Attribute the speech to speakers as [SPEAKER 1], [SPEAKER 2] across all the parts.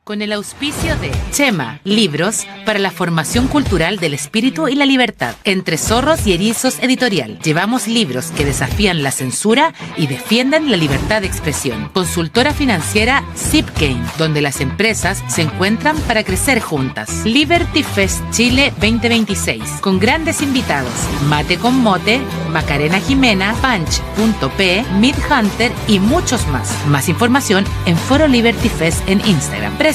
[SPEAKER 1] Con el auspicio de Chema, libros para la formación cultural del espíritu y la libertad. Entre Zorros y Erizos Editorial. Llevamos libros que desafían la censura y defienden la libertad de expresión. Consultora financiera Zipgain, donde las empresas se encuentran para crecer juntas. Liberty Fest Chile 2026, con grandes invitados: Mate con Mote, Macarena Jimena, Punch.p, Mid Hunter y muchos más. Más información en Foro Liberty Fest en Instagram. Presentan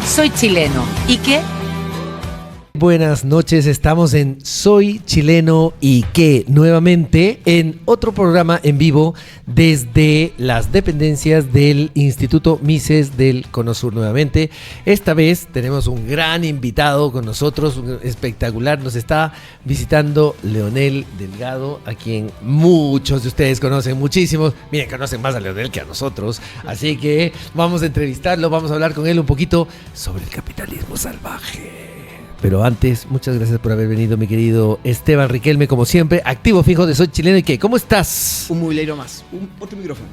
[SPEAKER 1] Soy Chileno y qué.
[SPEAKER 2] Buenas noches, estamos en Soy Chileno y qué, nuevamente en otro programa en vivo desde las dependencias del Instituto Mises del Cono Sur nuevamente. Esta vez tenemos un gran invitado con nosotros, un espectacular, nos está visitando Leonel Delgado, a quien muchos de ustedes conocen, muchísimos, miren, conocen más a Leonel que a nosotros, así que vamos a entrevistarlo, vamos a hablar con él un poquito sobre el capitalismo salvaje. Pero antes, muchas gracias por haber venido, mi querido Esteban Riquelme, como siempre, activo fijo de Soy Chileno y qué. ¿Cómo estás?
[SPEAKER 3] Un mobiliario más, otro micrófono.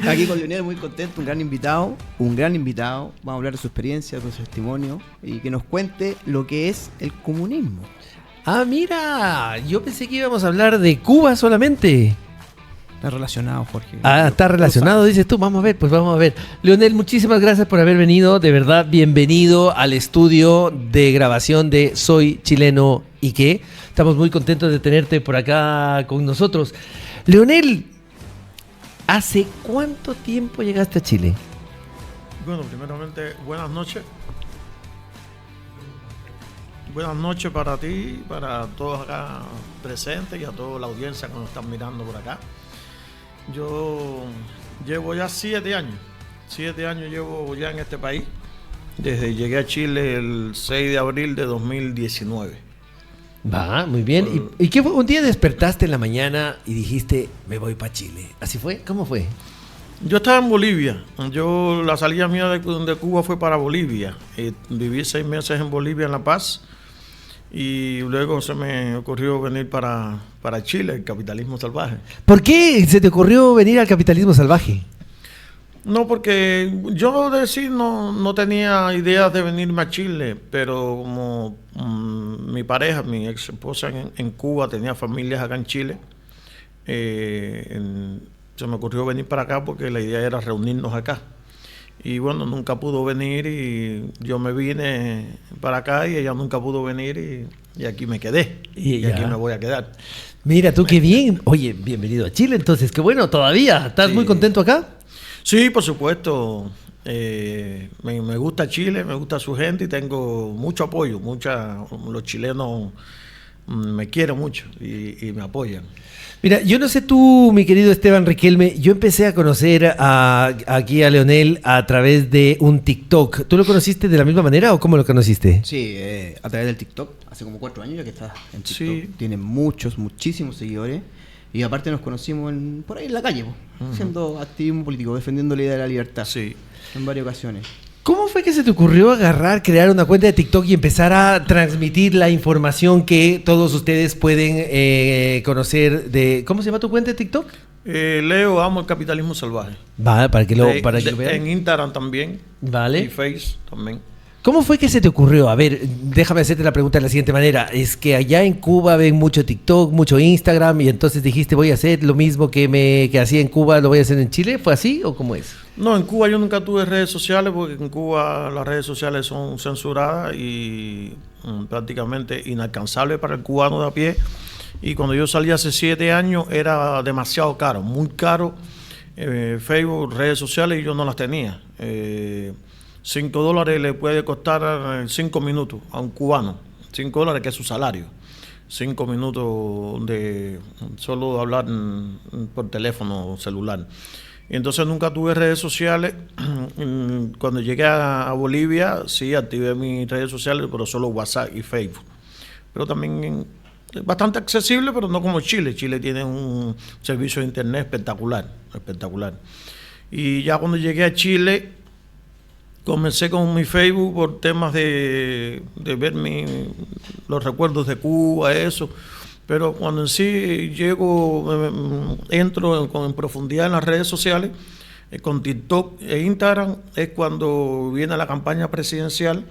[SPEAKER 3] Aquí con Leonel, muy contento, un gran invitado. Vamos a hablar de su experiencia, de su testimonio y que nos cuente lo que es el comunismo.
[SPEAKER 2] Ah, mira, yo pensé que íbamos a hablar de Cuba solamente.
[SPEAKER 3] Está relacionado, Jorge.
[SPEAKER 2] Ah, está relacionado, dices tú. Vamos a ver. Leonel, muchísimas gracias por haber venido. De verdad, bienvenido al estudio de grabación de Soy Chileno y qué. Estamos muy contentos de tenerte por acá con nosotros. Leonel, ¿hace cuánto tiempo llegaste a Chile?
[SPEAKER 4] Bueno, primeramente, buenas noches. Buenas noches para ti, para todos acá presentes y a toda la audiencia que nos están mirando por acá. Yo llevo ya 7 años. 7 años llevo ya en este país. Desde llegué a Chile el 6 de abril de 2019.
[SPEAKER 2] Va, muy bien. ¿Y qué fue? Un día despertaste en la mañana y dijiste, me voy para Chile. ¿Así fue? ¿Cómo fue?
[SPEAKER 4] Yo estaba en Bolivia. La salida mía de Cuba fue para Bolivia. Viví 6 meses en Bolivia, en La Paz. Y luego se me ocurrió venir para Chile, el capitalismo salvaje.
[SPEAKER 2] ¿Por qué se te ocurrió venir al capitalismo salvaje?
[SPEAKER 4] No, porque yo de decir no tenía ideas de venirme a Chile, pero como mi pareja, mi ex esposa en Cuba, tenía familias acá en Chile, se me ocurrió venir para acá porque la idea era reunirnos acá. Y bueno, nunca pudo venir y yo me vine para acá y ella nunca pudo venir y aquí me quedé. Y aquí me voy a quedar.
[SPEAKER 2] Mira tú, qué bien. Oye, bienvenido a Chile entonces. Qué bueno, todavía. ¿Estás muy contento acá?
[SPEAKER 4] Sí, por supuesto. Me gusta Chile, me gusta su gente y tengo mucho apoyo. Los chilenos me quieren mucho y me apoyan.
[SPEAKER 2] Mira, yo no sé tú, mi querido Esteban Riquelme, yo empecé a conocer aquí a Leonel a través de un TikTok. ¿Tú lo conociste de la misma manera o cómo lo conociste?
[SPEAKER 3] Sí, a través del TikTok. Hace como 4 años ya que está en TikTok.
[SPEAKER 4] Sí.
[SPEAKER 3] Tiene muchísimos seguidores. Y aparte nos conocimos por ahí en la calle, haciendo activismo político, defendiendo la idea de la libertad.
[SPEAKER 4] Sí.
[SPEAKER 3] En varias ocasiones.
[SPEAKER 2] ¿Cómo fue que se te ocurrió crear una cuenta de TikTok y empezar a transmitir la información que todos ustedes pueden conocer de... ¿Cómo se llama tu cuenta de TikTok?
[SPEAKER 4] Leo Amo el Capitalismo Salvaje.
[SPEAKER 2] Vale, para que lo vean.
[SPEAKER 4] En Instagram también.
[SPEAKER 2] Vale.
[SPEAKER 4] Y Face también.
[SPEAKER 2] ¿Cómo fue que se te ocurrió? A ver, déjame hacerte la pregunta de la siguiente manera. Es que allá en Cuba ven mucho TikTok, mucho Instagram, y entonces dijiste, voy a hacer lo mismo que hacía en Cuba, lo voy a hacer en Chile. ¿Fue así o cómo es?
[SPEAKER 4] No, en Cuba yo nunca tuve redes sociales porque en Cuba las redes sociales son censuradas y prácticamente inalcanzables para el cubano de a pie. Y cuando yo salí hace 7 años era demasiado caro, muy caro. Facebook, redes sociales, y yo no las tenía. $5 le puede costar 5 minutos a un cubano. $5 que es su salario. 5 minutos de solo hablar por teléfono celular. Y entonces nunca tuve redes sociales. Cuando llegué a Bolivia, sí activé mis redes sociales, pero solo WhatsApp y Facebook. Pero también es bastante accesible, pero no como Chile. Chile tiene un servicio de internet espectacular. Y ya cuando llegué a Chile, comencé con mi Facebook por temas de ver los recuerdos de Cuba, eso. Pero cuando en sí entro en profundidad en las redes sociales, con TikTok e Instagram es cuando viene la campaña presidencial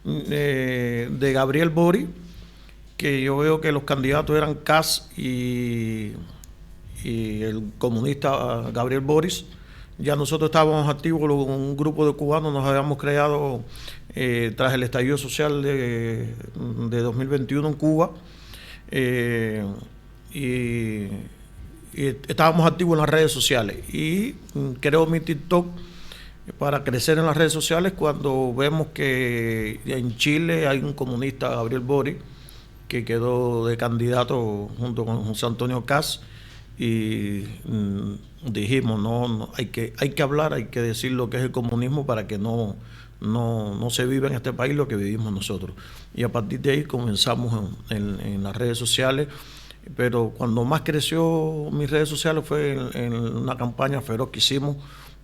[SPEAKER 4] de Gabriel Boric, que yo veo que los candidatos eran Kast y el comunista Gabriel Boric. Ya nosotros estábamos activos, un grupo de cubanos nos habíamos creado tras el estallido social de 2021 en Cuba, y estábamos activos en las redes sociales, y creo mi TikTok para crecer en las redes sociales cuando vemos que en Chile hay un comunista, Gabriel Boric, que quedó de candidato junto con José Antonio Kast, y dijimos, no, hay que hablar, hay que decir lo que es el comunismo para que no se viva en este país lo que vivimos nosotros. Y a partir de ahí comenzamos en las redes sociales, pero cuando más creció mis redes sociales fue en una campaña feroz que hicimos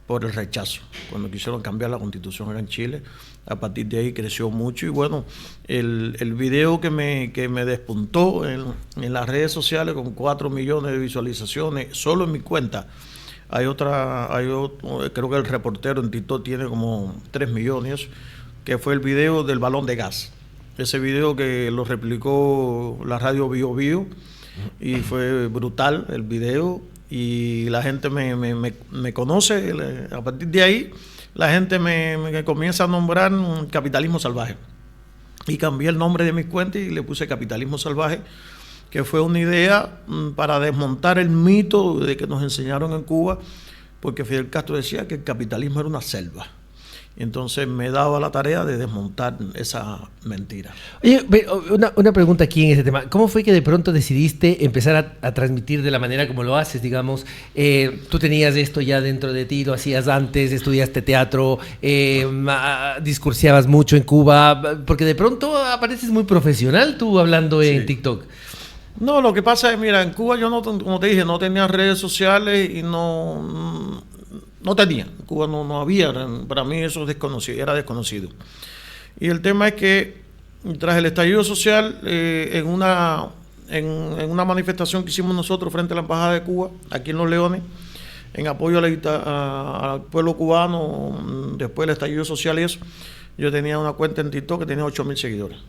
[SPEAKER 4] por el rechazo, cuando quisieron cambiar la constitución acá en Chile. A partir de ahí creció mucho, y bueno, el video que me despuntó en las redes sociales con 4 millones de visualizaciones solo en mi cuenta. Hay otro, creo que el reportero en TikTok tiene como 3 millones, que fue el video del balón de gas. Ese video que lo replicó la radio Bio Bio, y fue brutal el video, y la gente me conoce. A partir de ahí la gente me comienza a nombrar Capitalismo Salvaje, y cambié el nombre de mi cuenta y le puse Capitalismo Salvaje, que fue una idea para desmontar el mito de que nos enseñaron en Cuba, porque Fidel Castro decía que el capitalismo era una selva. Entonces me daba la tarea de desmontar esa mentira.
[SPEAKER 2] Oye, una pregunta aquí en ese tema. ¿Cómo fue que de pronto decidiste empezar a transmitir de la manera como lo haces, digamos? Tú tenías esto ya dentro de ti, lo hacías antes, estudiaste teatro, discursiabas mucho en Cuba, porque de pronto apareces muy profesional tú hablando en TikTok.
[SPEAKER 4] No, lo que pasa es, mira, en Cuba yo no, como te dije, no tenía redes sociales y no tenía. En Cuba no había, para mí eso era desconocido. Y el tema es que tras el estallido social, en una manifestación que hicimos nosotros frente a la Embajada de Cuba, aquí en Los Leones, en apoyo al pueblo cubano, después del estallido social y eso, yo tenía una cuenta en TikTok que tenía 8.000 seguidores.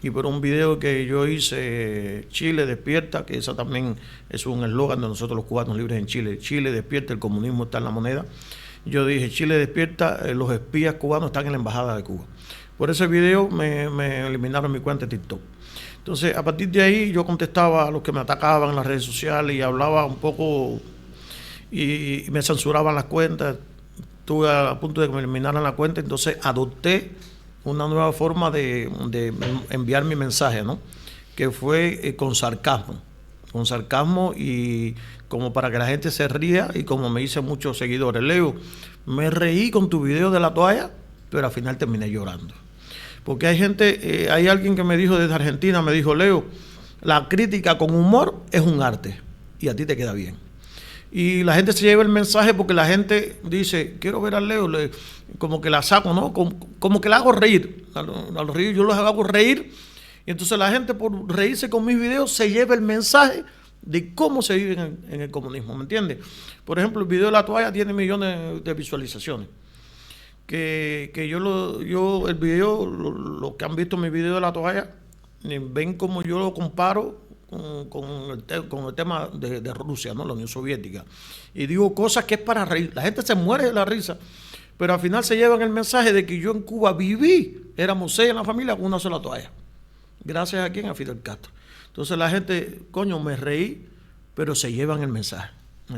[SPEAKER 4] Y por un video que yo hice, Chile despierta, que esa también es un eslogan de nosotros los cubanos libres en Chile. Chile despierta, el comunismo está en la moneda. Yo dije, Chile despierta, los espías cubanos están en la Embajada de Cuba. Por ese video me eliminaron mi cuenta de TikTok. Entonces, a partir de ahí yo contestaba a los que me atacaban en las redes sociales y hablaba un poco y me censuraban las cuentas. Estuve a punto de que me eliminaran la cuenta, entonces adopté una nueva forma de enviar mi mensaje, ¿no? Que fue con sarcasmo y como para que la gente se ría, y como me dicen muchos seguidores, Leo, me reí con tu video de la toalla, pero al final terminé llorando. Porque hay gente, hay alguien que me dijo desde Argentina, me dijo, Leo, la crítica con humor es un arte y a ti te queda bien. Y la gente se lleva el mensaje porque la gente dice, quiero ver al Leo, como que la saco, ¿no? Como que la hago reír. A los reír, yo los hago reír. Y entonces la gente, por reírse con mis videos, se lleva el mensaje de cómo se vive en el comunismo, ¿me entiendes? Por ejemplo, el video de la toalla tiene millones de visualizaciones. Que yo el video, los que han visto mi video de la toalla, ven como yo lo comparo con el tema de Rusia, ¿no? La Unión Soviética. Y digo cosas que es para reír. La gente se muere de la risa, pero al final se llevan el mensaje de que yo en Cuba viví, éramos 6 en la familia con una sola toalla. Gracias a quién, a Fidel Castro. Entonces la gente, coño, me reí, pero se llevan el mensaje.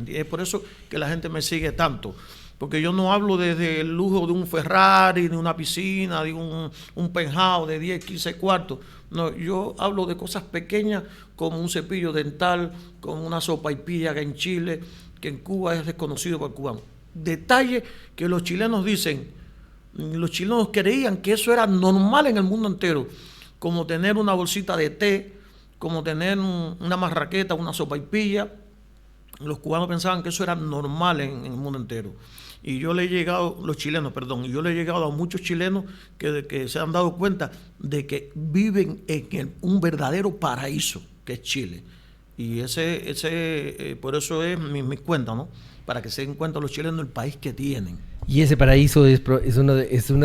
[SPEAKER 4] Es por eso que la gente me sigue tanto. Porque yo no hablo desde el lujo de un Ferrari, de una piscina, de un penthouse de 10, 15 cuartos. No, yo hablo de cosas pequeñas como un cepillo dental, como una sopaipilla que en Chile, que en Cuba es desconocido por el cubano. Detalles que los chilenos dicen, los chilenos creían que eso era normal en el mundo entero, como tener una bolsita de té, como tener una marraqueta, una sopaipilla. Los cubanos pensaban que eso era normal en el mundo entero. Y yo le he llegado, y yo le he llegado a muchos chilenos que se han dado cuenta de que viven en un verdadero paraíso, que es Chile. Y por eso es mi cuenta, ¿no? para que se den cuenta los chilenos el país que tienen.
[SPEAKER 2] Y ese paraíso es una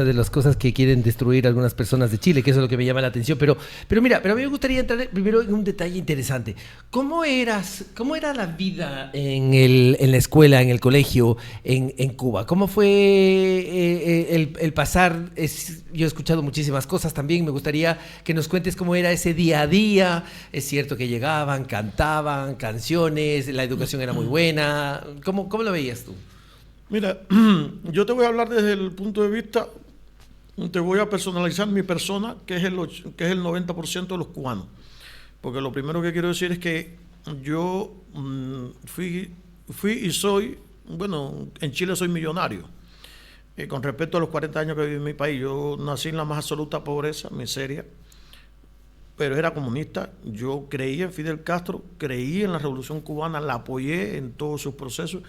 [SPEAKER 2] de las cosas que quieren destruir algunas personas de Chile, que eso es lo que me llama la atención. Pero mira, a mí me gustaría entrar primero en un detalle interesante. ¿Cómo era la vida en la escuela, en el colegio, en Cuba? ¿Cómo fue el pasar? Yo he escuchado muchísimas cosas también. Me gustaría que nos cuentes cómo era ese día a día. Es cierto que llegaban, cantaban canciones, la educación era muy buena. ¿Cómo lo veías tú?
[SPEAKER 4] Mira, yo te voy a hablar desde el punto de vista, te voy a personalizar mi persona, que es el 90% de los cubanos. Porque lo primero que quiero decir es que yo fui y soy, bueno, en Chile soy millonario. Con respecto a los 40 años que viví en mi país, yo nací en la más absoluta pobreza, miseria, pero era comunista. Yo creía en Fidel Castro, creí en la Revolución Cubana, la apoyé en todos sus procesos.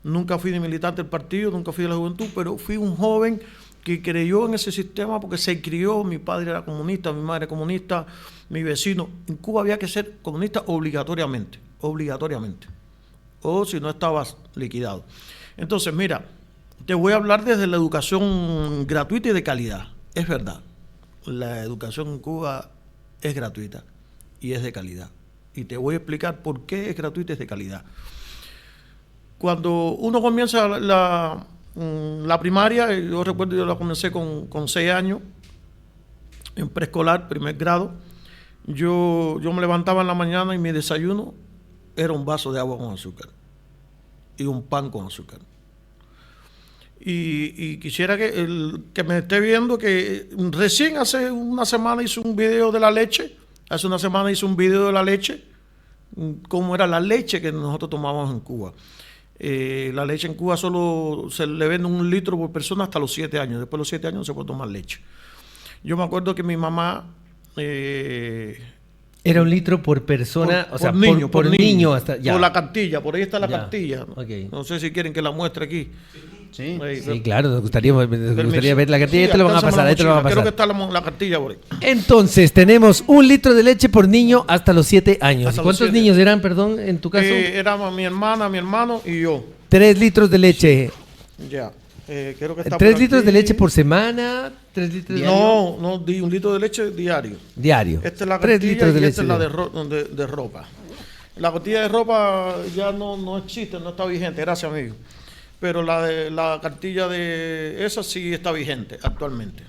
[SPEAKER 4] Nunca fui de militante del partido, nunca fui de la juventud, pero fui un joven que creyó en ese sistema porque se crió. Mi padre era comunista, mi madre comunista, mi vecino. En Cuba había que ser comunista obligatoriamente, o si no estabas liquidado. Entonces, mira, te voy a hablar desde la educación gratuita y de calidad. Es verdad, la educación en Cuba es gratuita y es de calidad. Y te voy a explicar por qué es gratuita y es de calidad. Cuando uno comienza la primaria, yo recuerdo yo la comencé con 6 años, en preescolar, primer grado. Yo me levantaba en la mañana y mi desayuno era un vaso de agua con azúcar y un pan con azúcar. Y quisiera que me esté viendo que recién hace una semana hice un video de la leche, cómo era la leche que nosotros tomábamos en Cuba. La leche en Cuba solo se le vende 1 litro por persona hasta los 7 años. Después de los 7 años no se puede tomar leche. Yo me acuerdo que mi mamá...
[SPEAKER 2] Era 1 litro por persona,
[SPEAKER 4] por niño
[SPEAKER 2] hasta ya.
[SPEAKER 4] Por la cartilla, por ahí está la cartilla.
[SPEAKER 2] Okay.
[SPEAKER 4] No sé si quieren que la muestre aquí.
[SPEAKER 3] Sí,
[SPEAKER 2] sí, claro, nos gustaría ver la cartilla.
[SPEAKER 4] Sí,
[SPEAKER 2] te lo van a pasar,
[SPEAKER 4] Creo que está la cartilla por ahí.
[SPEAKER 2] Entonces, tenemos 1 litro de leche por niño hasta los 7 años.
[SPEAKER 4] Hasta
[SPEAKER 2] ¿Cuántos niños eran, perdón, en tu caso?
[SPEAKER 4] Éramos mi hermana, mi hermano y yo.
[SPEAKER 2] 3 litros de leche.
[SPEAKER 4] Ya. Creo que está
[SPEAKER 2] 3 litros de leche por semana. 3 litros
[SPEAKER 4] No, di 1 litro de leche diario.
[SPEAKER 2] Esta
[SPEAKER 4] es la
[SPEAKER 2] 3
[SPEAKER 4] cartilla
[SPEAKER 2] litros de
[SPEAKER 4] y
[SPEAKER 2] leche
[SPEAKER 4] esta es la de ropa. La cartilla de ropa ya no existe, no está vigente, gracias amigo. Pero la cartilla de esa sí está vigente actualmente.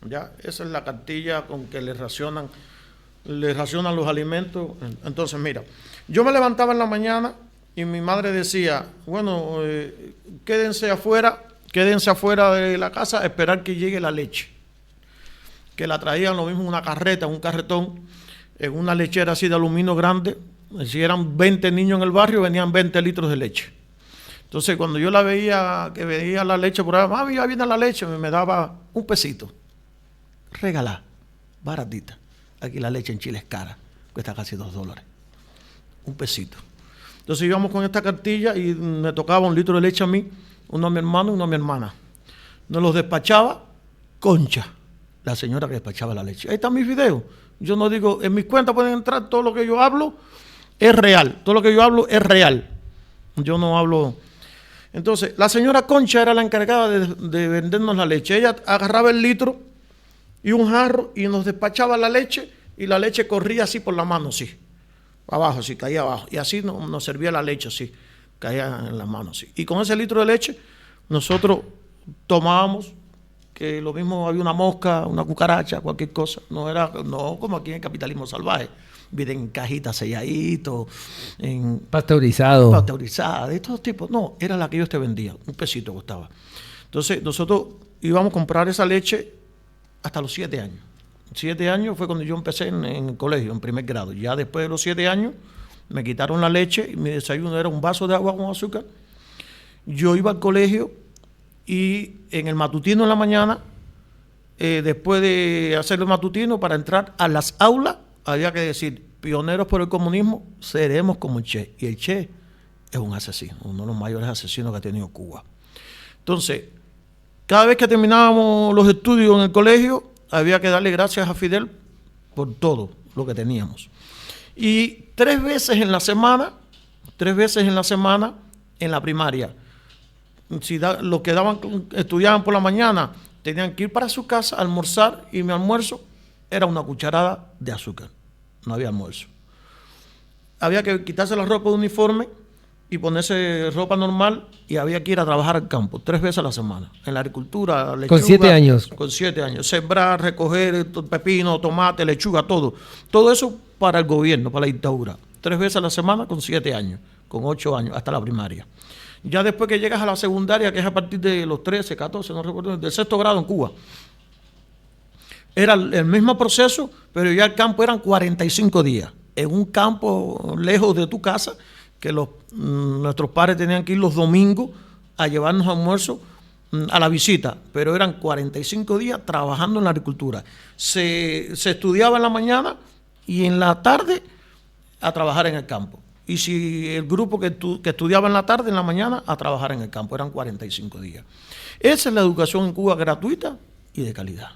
[SPEAKER 4] Ya, esa es la cartilla con que le racionan los alimentos. Entonces, mira, yo me levantaba en la mañana y mi madre decía, bueno, quédense afuera de la casa a esperar que llegue la leche. Que la traían lo mismo en una carreta, en un carretón, en una lechera así de aluminio grande. Si eran 20 niños en el barrio, venían 20 litros de leche. Entonces, cuando yo veía la leche por ahí, mami, ya viene la leche, me daba un pesito. Regalá, baratita. Aquí la leche en Chile es cara, cuesta casi $2. Un pesito. Entonces íbamos con esta cartilla y me tocaba 1 litro de leche a mí, uno a mi hermano y uno a mi hermana. Nos los despachaba Concha, la señora que despachaba la leche. Ahí están mis videos. Yo no digo, en mis cuentas pueden entrar, todo lo que yo hablo es real. Todo lo que yo hablo es real. Yo no hablo... Entonces, la señora Concha era la encargada de vendernos la leche. Ella agarraba el litro y un jarro y nos despachaba la leche y la leche corría así por la mano, así. Abajo, así, caía abajo. Y así nos servía la leche, así. Caía en las manos, así. Y con ese litro de leche nosotros tomábamos, que lo mismo había una mosca, una cucaracha, cualquier cosa. No como aquí en el capitalismo salvaje. Vienen en cajitas selladitos,
[SPEAKER 2] pasteurizada,
[SPEAKER 4] de todos tipos. No, era la que ellos te vendían, un pesito costaba. Entonces, nosotros íbamos a comprar esa leche hasta los 7 años. 7 años fue cuando yo empecé en el colegio, en primer grado. Ya después de los 7 años, me quitaron la leche y mi desayuno era un vaso de agua con azúcar. Yo iba al colegio y en el matutino en la mañana, después de hacer el matutino, para entrar a las aulas, había que decir, pioneros por el comunismo, seremos como el Che. Y el Che es un asesino, uno de los mayores asesinos que ha tenido Cuba. Entonces, cada vez que terminábamos los estudios en el colegio, había que darle gracias a Fidel por todo lo que teníamos. Y 3 veces en la semana, en la primaria. Si los que estudiaban por la mañana tenían que ir para su casa a almorzar, y mi almuerzo era una cucharada de azúcar. No había almuerzo. Había que quitarse la ropa de uniforme y ponerse ropa normal, y había que ir a trabajar al campo 3 veces a la semana. En la agricultura, lechuga.
[SPEAKER 2] ¿Con 7 años?
[SPEAKER 4] Con 7 años. Sembrar, recoger pepino, tomate, lechuga, todo. Todo eso para el gobierno, para la dictadura. 3 veces a la semana con 7 años, con 8 años, hasta la primaria. Ya después que llegas a la secundaria, que es a partir de los 13, 14, no recuerdo, del 6º grado en Cuba. Era el mismo proceso, pero ya el campo eran 45 días. En un campo lejos de tu casa, que nuestros padres tenían que ir los domingos a llevarnos almuerzo a la visita, pero eran 45 días trabajando en la agricultura. Se estudiaba en la mañana y en la tarde a trabajar en el campo. Y si el grupo que estudiaba en la tarde, en la mañana, a trabajar en el campo. Eran 45 días. Esa es la educación en Cuba, gratuita y de calidad.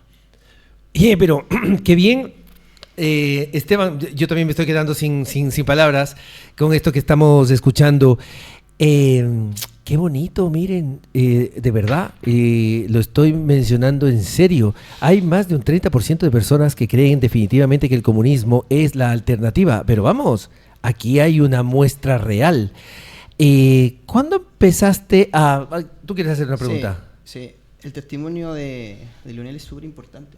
[SPEAKER 2] Pero qué bien, Esteban, yo también me estoy quedando sin palabras con esto que estamos escuchando. Qué bonito, miren, de verdad, lo estoy mencionando en serio. Hay más de un 30% de personas que creen definitivamente que el comunismo es la alternativa, pero vamos, aquí hay una muestra real. ¿Cuándo empezaste a...? ¿Tú quieres hacer una pregunta?
[SPEAKER 3] Sí. El testimonio de Leonel es súper importante.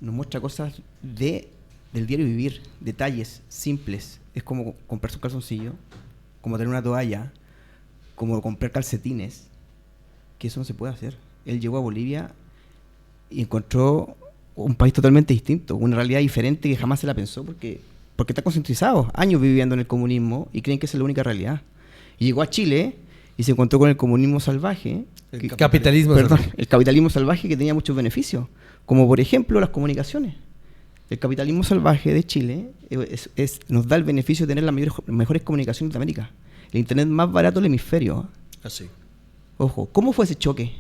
[SPEAKER 3] Nos muestra cosas del diario vivir, detalles simples. Es como comprarse un calzoncillo, como tener una toalla, como comprar calcetines, que eso no se puede hacer. Él llegó a Bolivia y encontró un país totalmente distinto, una realidad diferente que jamás se la pensó, porque está concientizado, años viviendo en el comunismo y creen que esa es la única realidad. Y llegó a Chile y se encontró con el comunismo salvaje.
[SPEAKER 2] El capitalismo
[SPEAKER 3] salvaje, que tenía muchos beneficios, como por ejemplo las comunicaciones. El capitalismo salvaje de Chile nos da el beneficio de tener las mejores comunicaciones de América. El internet más barato del hemisferio.
[SPEAKER 4] Así.
[SPEAKER 3] Ojo, ¿cómo fue ese choque?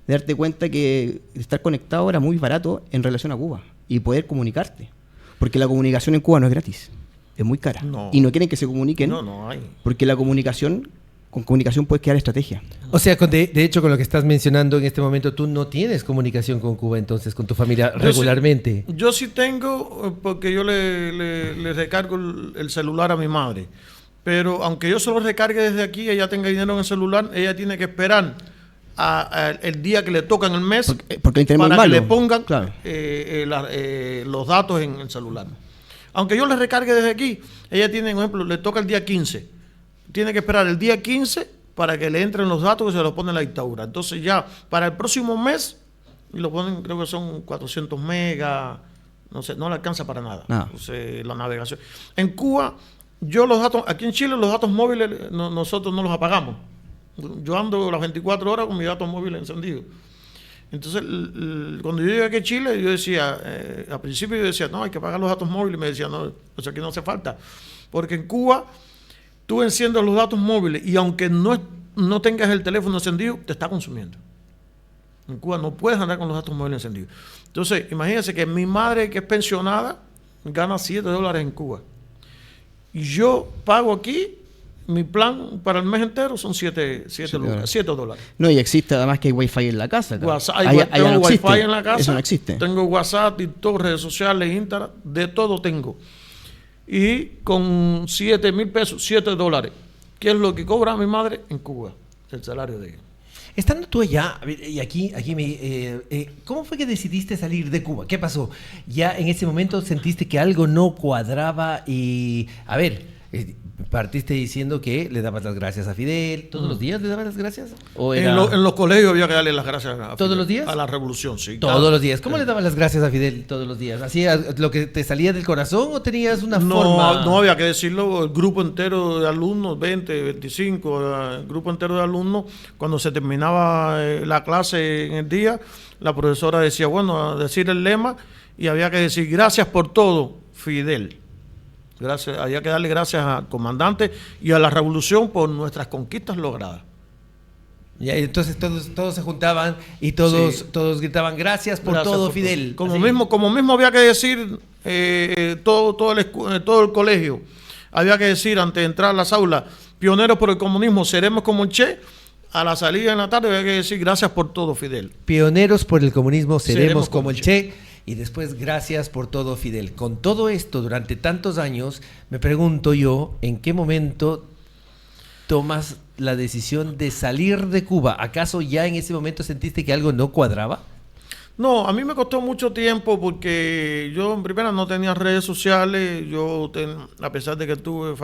[SPEAKER 3] De darte cuenta que estar conectado era muy barato en relación a Cuba y poder comunicarte. Porque la comunicación en Cuba no es gratis, es muy cara.
[SPEAKER 4] No.
[SPEAKER 3] Y no quieren que se comuniquen.
[SPEAKER 4] No hay.
[SPEAKER 3] Porque con comunicación puedes crear estrategia.
[SPEAKER 2] O sea, de hecho, con lo que estás mencionando en este momento, tú no tienes comunicación con Cuba, entonces, con tu familia regularmente.
[SPEAKER 4] Yo sí tengo, porque yo le recargo el celular a mi madre. Pero aunque yo se lo recargue desde aquí, ella tenga dinero en el celular, ella tiene que esperar el día que le toca en el mes
[SPEAKER 3] porque
[SPEAKER 4] para que le pongan
[SPEAKER 3] claro.
[SPEAKER 4] Los datos en el celular. Aunque yo le recargue desde aquí, ella tiene, por ejemplo, le toca el día 15. Tiene que esperar el día 15 para que le entren los datos que se los pone la dictadura. Entonces ya para el próximo mes, y lo ponen, creo que son 400 megas, no sé, no le alcanza para nada. Entonces, la navegación. En Cuba, los datos, aquí en Chile los datos móviles nosotros no los apagamos. Yo ando las 24 horas con mi datos móviles encendidos. Entonces, cuando yo llegué aquí a Chile, yo decía, al principio yo decía, no, hay que pagar los datos móviles. Y me decía, no, pues aquí no hace falta. Porque en Cuba, tú enciendes los datos móviles y aunque no tengas el teléfono encendido, te está consumiendo. En Cuba no puedes andar con los datos móviles encendidos. Entonces, imagínense que mi madre, que es pensionada, gana $7 en Cuba. Y yo pago aquí, mi plan para el mes entero son $7.
[SPEAKER 3] No, y existe además que hay wifi en la casa.
[SPEAKER 4] Tengo
[SPEAKER 3] no
[SPEAKER 4] wifi en la casa.
[SPEAKER 3] Eso no existe.
[SPEAKER 4] Tengo WhatsApp, TikTok, redes sociales, Instagram, de todo tengo. Y con 7,000 pesos, $7, que es lo que cobra mi madre en Cuba, el salario de ella.
[SPEAKER 2] Estando tú allá, y aquí ¿cómo fue que decidiste salir de Cuba? ¿Qué pasó? ¿Ya en ese momento sentiste que algo no cuadraba? Y, a ver, partiste diciendo que le dabas las gracias a Fidel. ¿Todos los días le dabas las gracias? ¿O era...
[SPEAKER 4] en los colegios había que darle las gracias a Fidel.
[SPEAKER 2] ¿Todos los días?
[SPEAKER 4] A la revolución, sí.
[SPEAKER 2] Todos los días. ¿Cómo le dabas las gracias a Fidel todos los días? ¿Hacías lo que te salía del corazón o tenías una forma?
[SPEAKER 4] No había que decirlo. El grupo entero de alumnos, 20, 25, el grupo entero de alumnos, cuando se terminaba la clase en el día, la profesora decía, bueno, a decir el lema, y había que decir gracias por todo, Fidel. Gracias, había que darle gracias al comandante y a la revolución por nuestras conquistas logradas.
[SPEAKER 2] Y entonces todos se juntaban y todos gritaban gracias por todo, Fidel.
[SPEAKER 4] Como mismo había que decir todo el colegio. Había que decir antes de entrar a las aulas, pioneros por el comunismo, seremos como el Che. A la salida en la tarde hay que decir gracias por todo, Fidel.
[SPEAKER 2] Pioneros por el comunismo, seremos como el Che. Y después, gracias por todo, Fidel. Con todo esto, durante tantos años, me pregunto yo, ¿en qué momento tomas la decisión de salir de Cuba? ¿Acaso ya en ese momento sentiste que algo no cuadraba?
[SPEAKER 4] No, a mí me costó mucho tiempo porque yo en primera no tenía redes sociales. A pesar de que tuve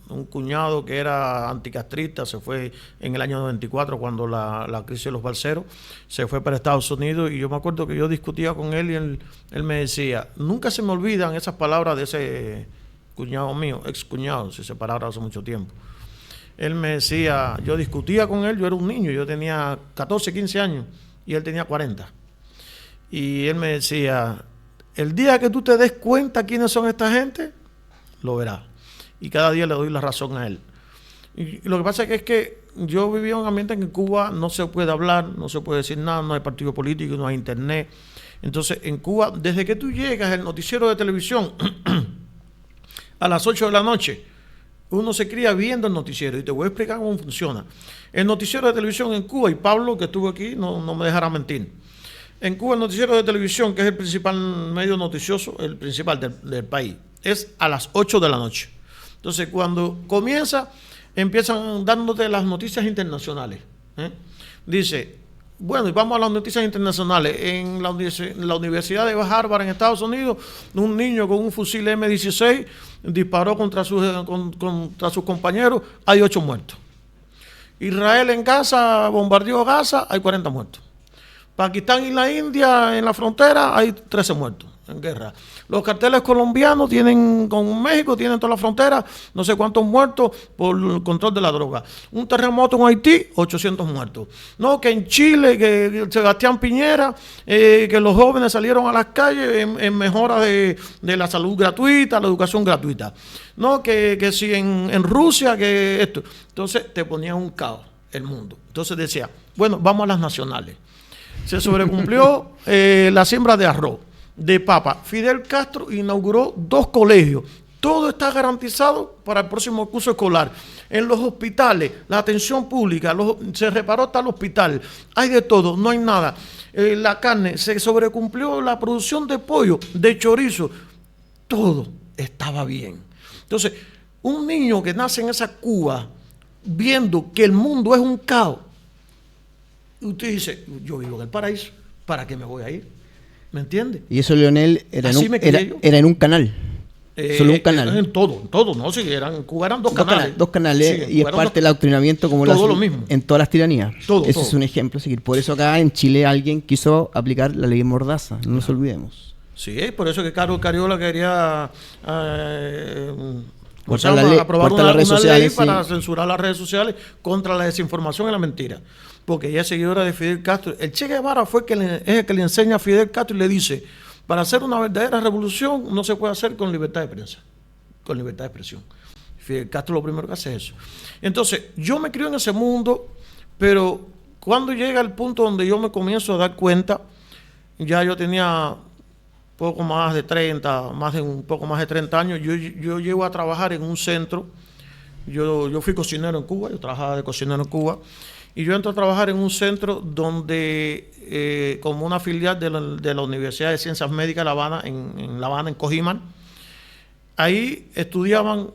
[SPEAKER 4] un cuñado que era anticastrista, se fue en el año 94 cuando la crisis de los balseros, se fue para Estados Unidos, y yo me acuerdo que yo discutía con él y él me decía, nunca se me olvidan esas palabras de ese cuñado mío, ex cuñado, se separaron hace mucho tiempo. Él me decía, yo discutía con él, yo era un niño, yo tenía 14, 15 años y él tenía 40. Y él me decía, el día que tú te des cuenta quiénes son esta gente, lo verás. Y cada día le doy la razón a él. Y lo que pasa es que yo vivía en un ambiente en que en Cuba no se puede hablar, no se puede decir nada, no hay partido político, no hay internet. Entonces, en Cuba, desde que tú llegas al noticiero de televisión a las 8 de la noche, uno se cría viendo el noticiero, y te voy a explicar cómo funciona. El noticiero de televisión en Cuba, y Pablo, que estuvo aquí, no me dejará mentir. En Cuba, el noticiero de televisión, que es el principal medio noticioso, el principal del país, es a las 8 de la noche. Entonces, cuando comienza, empiezan dándote las noticias internacionales. Dice, bueno, y vamos a las noticias internacionales. En la Universidad de Harvard, en Estados Unidos, un niño con un fusil M16 disparó contra sus compañeros, hay 8 muertos. Israel en Gaza bombardeó Gaza, hay 40 muertos. Pakistán y la India en la frontera hay 13 muertos en guerra. Los carteles colombianos con México tienen toda la frontera, no sé cuántos muertos por el control de la droga. Un terremoto en Haití, 800 muertos. No, que en Chile, que Sebastián Piñera, que los jóvenes salieron a las calles en mejora de la salud gratuita, la educación gratuita. No, que si en Rusia, que esto. Entonces te ponía un caos el mundo. Entonces decía, bueno, vamos a las nacionales. Se sobrecumplió la siembra de arroz, de papa. Fidel Castro inauguró 2 colegios. Todo está garantizado para el próximo curso escolar. En los hospitales, la atención pública, se reparó tal hospital. Hay de todo, no hay nada. La carne, se sobrecumplió la producción de pollo, de chorizo. Todo estaba bien. Entonces, un niño que nace en esa Cuba, viendo que el mundo es un caos, usted dice, yo vivo en el paraíso, ¿para qué me voy a ir? ¿Me entiende?
[SPEAKER 3] Y eso, Leonel, era en un canal. Solo un canal.
[SPEAKER 4] En todo, ¿no? Sí, en Cuba eran dos canales.
[SPEAKER 3] Dos canales, sí, y es parte del adoctrinamiento como
[SPEAKER 4] todo lo mismo.
[SPEAKER 3] En todas las tiranías. Eso es un ejemplo a seguir. Por eso acá en Chile alguien quiso aplicar la ley Mordaza, no nos olvidemos.
[SPEAKER 4] Sí, por eso que Carlos Cariola quería
[SPEAKER 3] aprobar una
[SPEAKER 4] ley para censurar las redes sociales contra la desinformación y la mentira. Porque ella es seguidora de Fidel Castro. El Che Guevara es el que le enseña a Fidel Castro y le dice, para hacer una verdadera revolución no se puede hacer con libertad de prensa, con libertad de expresión. Fidel Castro lo primero que hace es eso. Entonces, yo me crio en ese mundo, pero cuando llega el punto donde yo me comienzo a dar cuenta, ya yo tenía poco más de 30, un poco más de 30 años, yo llego a trabajar en un centro. Yo fui cocinero en Cuba, yo trabajaba de cocinero en Cuba, y yo entro a trabajar en un centro donde, como una filial de la Universidad de Ciencias Médicas de La Habana, en La Habana, en Cojimar, ahí estudiaban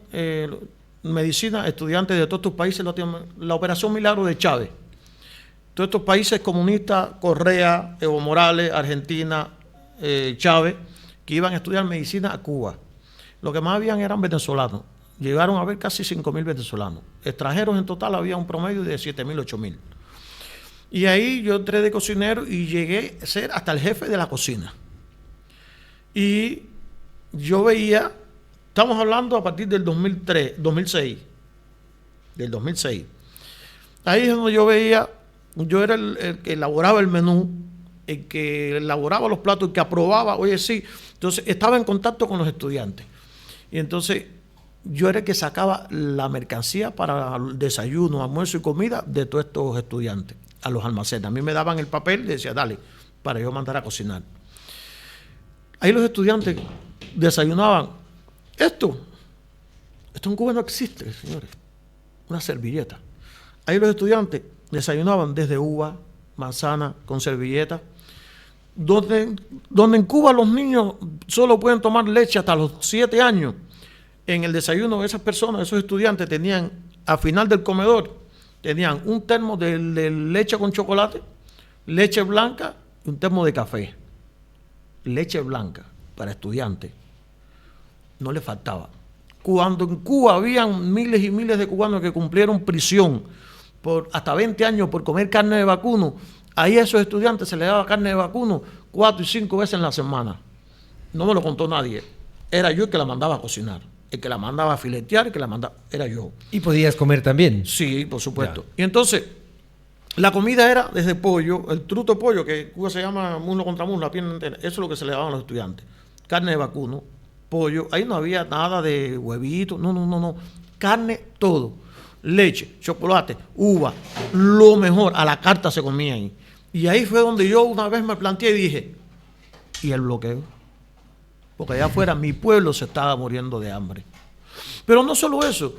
[SPEAKER 4] medicina estudiantes de todos estos países, la Operación Milagro de Chávez. Todos estos países comunistas, Correa, Evo Morales, Argentina, Chávez, que iban a estudiar medicina a Cuba. Lo que más habían eran venezolanos. Llegaron a haber casi 5.000 venezolanos. Extranjeros en total había un promedio de 7.000, 8.000. Y ahí yo entré de cocinero y llegué a ser hasta el jefe de la cocina. Y yo veía, estamos hablando a partir del 2006. Del 2006. Ahí es donde yo veía, yo era el que elaboraba el menú, el que elaboraba los platos, el que aprobaba, oye sí. Entonces estaba en contacto con los estudiantes. Y entonces yo era el que sacaba la mercancía para el desayuno, almuerzo y comida de todos estos estudiantes a los almacenes. A mí me daban el papel y decía, dale, para yo mandar a cocinar. Ahí los estudiantes desayunaban. Esto en Cuba no existe, señores. una servilleta. Ahí los estudiantes desayunaban desde uva, manzana, con servilleta. Donde en Cuba los niños solo pueden tomar leche hasta los 7 años, en el desayuno de esas personas, esos estudiantes tenían, al final del comedor, tenían un termo de leche con chocolate, leche blanca y un termo de café. Leche blanca para estudiantes. No les faltaba. Cuando en Cuba habían miles y miles de cubanos que cumplieron prisión por hasta 20 años por comer carne de vacuno, ahí a esos estudiantes se les daba carne de vacuno 4 y 5 veces en la semana. No me lo contó nadie. Era yo el que la mandaba a cocinar. El que la mandaba a filetear, el que la mandaba, era yo.
[SPEAKER 2] ¿Y podías comer también?
[SPEAKER 4] Sí, por supuesto. Ya. Y entonces, la comida era desde pollo, el truto de pollo, que en Cuba se llama muslo contra muslo, la pierna entera. Eso es lo que se le daban a los estudiantes. Carne de vacuno, pollo. Ahí no había nada de huevitos, no. Carne, todo. Leche, chocolate, uva, lo mejor. A la carta se comía ahí. Y ahí fue donde yo una vez me planteé y dije, ¿y el bloqueo? Porque allá afuera mi pueblo se estaba muriendo de hambre. Pero no solo eso,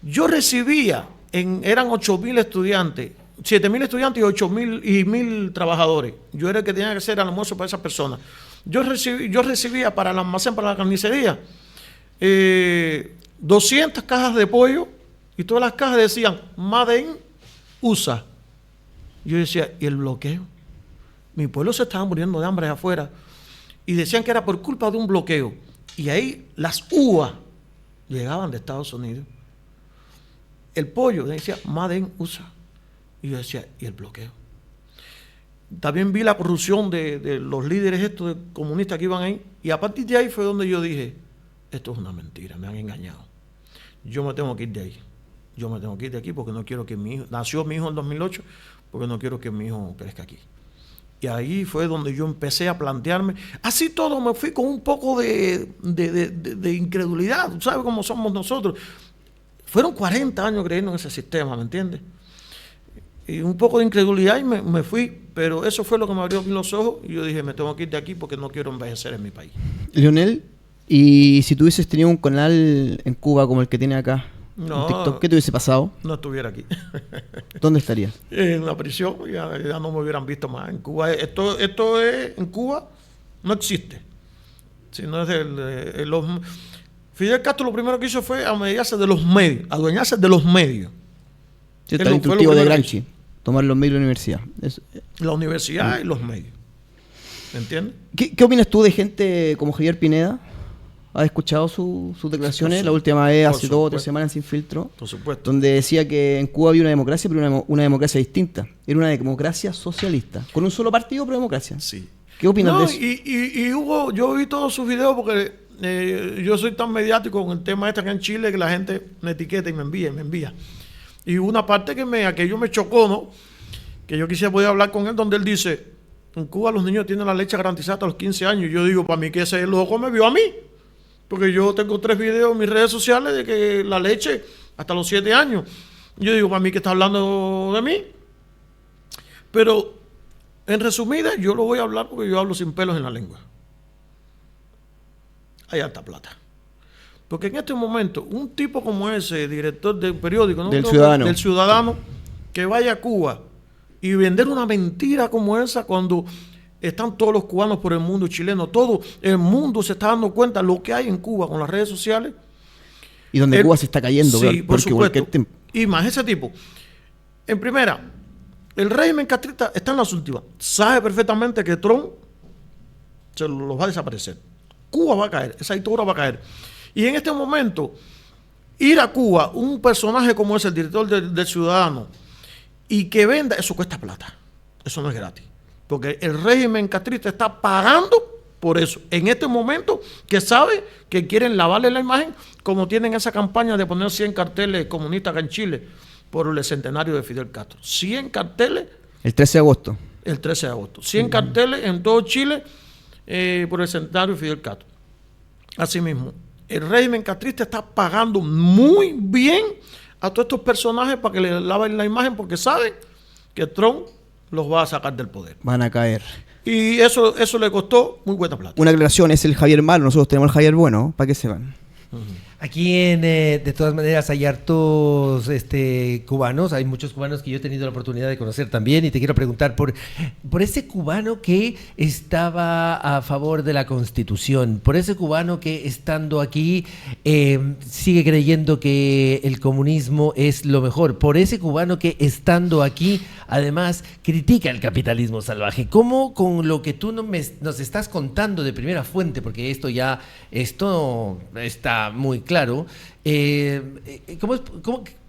[SPEAKER 4] yo recibía, eran 8.000 estudiantes, 7.000 estudiantes y 1.000 trabajadores. Yo era el que tenía que hacer el almuerzo para esas personas. Yo recibía para el almacén, para la carnicería, 200 cajas de pollo y todas las cajas decían Made in USA. Yo decía, ¿y el bloqueo? Mi pueblo se estaba muriendo de hambre allá afuera. Y decían que era por culpa de un bloqueo. Y ahí las uvas llegaban de Estados Unidos. El pollo decía Made in USA. Y yo decía, ¿y el bloqueo? También vi la corrupción de los líderes estos comunistas que iban ahí. Y a partir de ahí fue donde yo dije, esto es una mentira, me han engañado. Yo me tengo que ir de ahí. Yo me tengo que ir de aquí porque no quiero que mi hijo... Nació mi hijo en 2008 porque no quiero que mi hijo crezca aquí. Y ahí fue donde yo empecé a plantearme. Así todo me fui con un poco de incredulidad. ¿Sabes cómo somos nosotros? Fueron 40 años creyendo en ese sistema, ¿me entiendes? Y un poco de incredulidad y me fui. Pero eso fue lo que me abrió los ojos. Y yo dije, me tengo que ir de aquí porque no quiero envejecer en mi país.
[SPEAKER 3] Leonel, ¿y si tú hubieses tenido un canal en Cuba como el que tiene acá?
[SPEAKER 4] No,
[SPEAKER 3] TikTok, ¿qué te hubiese pasado?
[SPEAKER 4] No estuviera aquí.
[SPEAKER 3] ¿Dónde estarías?
[SPEAKER 4] En la prisión, ya no me hubieran visto más. En Cuba, esto es, en Cuba no existe. Sino es Fidel Castro lo primero que hizo fue adueñarse de los medios.
[SPEAKER 3] Sí, está el instructivo de Gramsci, tomar los medios de la universidad.
[SPEAKER 4] La universidad y los medios. ¿Me entiendes?
[SPEAKER 3] ¿Qué opinas tú de gente como Javier Pineda? ¿Has escuchado sus declaraciones? La última vez, hace 2 o 3 semanas, Sin Filtro.
[SPEAKER 4] Por supuesto.
[SPEAKER 3] Donde decía que en Cuba había una democracia, pero una democracia distinta. Era una democracia socialista. Con un solo partido, pero democracia.
[SPEAKER 4] Sí.
[SPEAKER 3] ¿Qué opinas de eso?
[SPEAKER 4] Y Hugo, yo vi todos sus videos porque yo soy tan mediático con el tema este acá en Chile que la gente me etiqueta y me envía. Y una parte que aquello me chocó, ¿no? Que yo quisiera poder hablar con él, donde él dice, en Cuba los niños tienen la leche garantizada hasta los 15 años. Yo digo, para mí que ese loco me vio a mí. Porque yo tengo 3 videos en mis redes sociales de que la leche hasta los 7 años. Yo digo, para mí que está hablando de mí. Pero, en resumida, yo lo voy a hablar porque yo hablo sin pelos en la lengua. Hay alta plata. Porque en este momento, un tipo como ese, director del periódico, ¿no?
[SPEAKER 3] Del
[SPEAKER 4] Ciudadano, que vaya a Cuba y vender una mentira como esa cuando están todos los cubanos por el mundo chileno, todo el mundo se está dando cuenta de lo que hay en Cuba con las redes sociales.
[SPEAKER 3] Y donde Cuba se está cayendo.
[SPEAKER 4] Sí, por supuesto. Y más ese tipo. En primera, el régimen castrista está en las últimas. Sabe perfectamente que Trump se los va a desaparecer. Cuba va a caer, esa dictadura va a caer. Y en este momento, ir a Cuba, un personaje como ese, el director del Ciudadano, y que venda, eso cuesta plata. Eso no es gratis. Porque el régimen castrista está pagando por eso. En este momento, que sabe que quieren lavarle la imagen, como tienen esa campaña de poner 100 carteles comunistas acá en Chile por el centenario de Fidel Castro. 100 carteles.
[SPEAKER 3] El 13 de agosto.
[SPEAKER 4] El 13 de agosto. 100 carteles en todo Chile por el centenario de Fidel Castro. Asimismo, el régimen castrista está pagando muy bien a todos estos personajes para que le laven la imagen porque saben que Trump los va a sacar del poder.
[SPEAKER 3] Van a caer.
[SPEAKER 4] Y eso le costó muy buena plata.
[SPEAKER 3] Una aclaración, es el Javier malo, nosotros tenemos el Javier bueno, para que se van.
[SPEAKER 2] Aquí de todas maneras hay hartos cubanos, hay muchos cubanos que yo he tenido la oportunidad de conocer también, y te quiero preguntar por ese cubano que estaba a favor de la Constitución, por ese cubano que estando aquí sigue creyendo que el comunismo es lo mejor, por ese cubano que estando aquí además critica el capitalismo salvaje. ¿Cómo con lo que tú nos estás contando de primera fuente, porque esto está muy claro,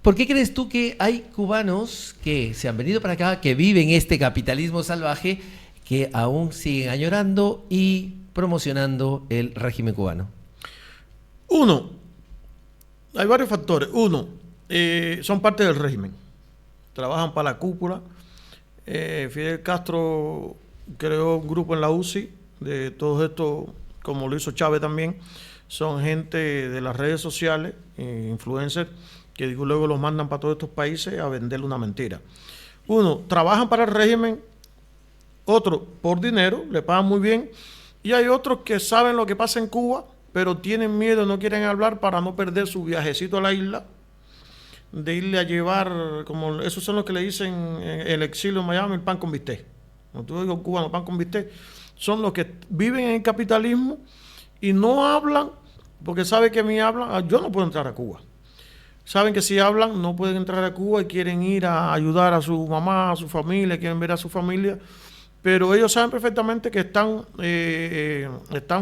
[SPEAKER 2] ¿por qué crees tú que hay cubanos que se han venido para acá, que viven este capitalismo salvaje, que aún siguen añorando y promocionando el régimen cubano?
[SPEAKER 4] Uno, hay varios factores. Uno, son parte del régimen, trabajan para la cúpula. Fidel Castro creó un grupo en la UCI de todos estos, como lo hizo Chávez también. Son gente de las redes sociales, influencers, que luego los mandan para todos estos países a venderle una mentira. Uno, trabajan para el régimen, otro por dinero, le pagan muy bien, y hay otros que saben lo que pasa en Cuba, pero tienen miedo, no quieren hablar para no perder su viajecito a la isla, de irle a llevar, como esos son los que le dicen en el exilio en Miami, el pan con bistec. Cuando tú digo cubano, pan con bistec, son los que viven en el capitalismo y no hablan, porque saben que mi hablan, yo no puedo entrar a Cuba. Saben que si hablan no pueden entrar a Cuba y quieren ir a ayudar a su mamá, a su familia, quieren ver a su familia, pero ellos saben perfectamente que están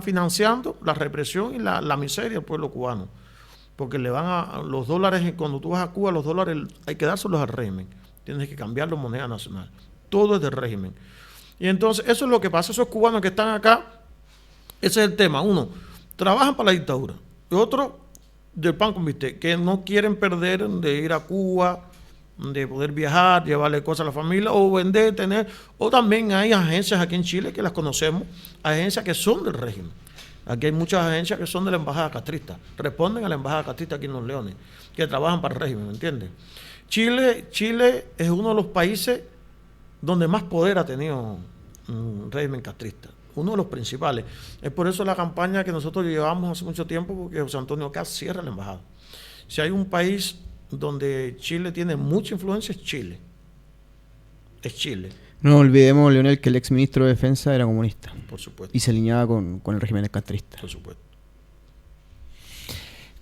[SPEAKER 4] financiando la represión y la miseria del pueblo cubano, porque le van a los dólares, cuando tú vas a Cuba, los dólares hay que dárselos al régimen, tienes que cambiarlos en moneda nacional, todo es del régimen. Y entonces eso es lo que pasa, esos cubanos que están acá, ese es el tema. Uno, trabajan para la dictadura. Y otro, del pan con bistec, que no quieren perder de ir a Cuba, de poder viajar, llevarle cosas a la familia, o vender, tener. O también hay agencias aquí en Chile que las conocemos, agencias que son del régimen. Aquí hay muchas agencias que son de la embajada castrista, responden a la embajada castrista aquí en Los Leones, que trabajan para el régimen, ¿me entiendes? Chile es uno de los países donde más poder ha tenido un régimen castrista, uno de los principales. Es por eso la campaña que nosotros llevamos hace mucho tiempo, porque José Antonio Caz cierra la embajada. Si hay un país donde Chile tiene mucha influencia, es Chile. Es Chile.
[SPEAKER 3] No olvidemos, Leonel, que el ex ministro de Defensa era comunista.
[SPEAKER 4] Por supuesto.
[SPEAKER 3] Y se alineaba con el régimen castrista.
[SPEAKER 4] Por supuesto.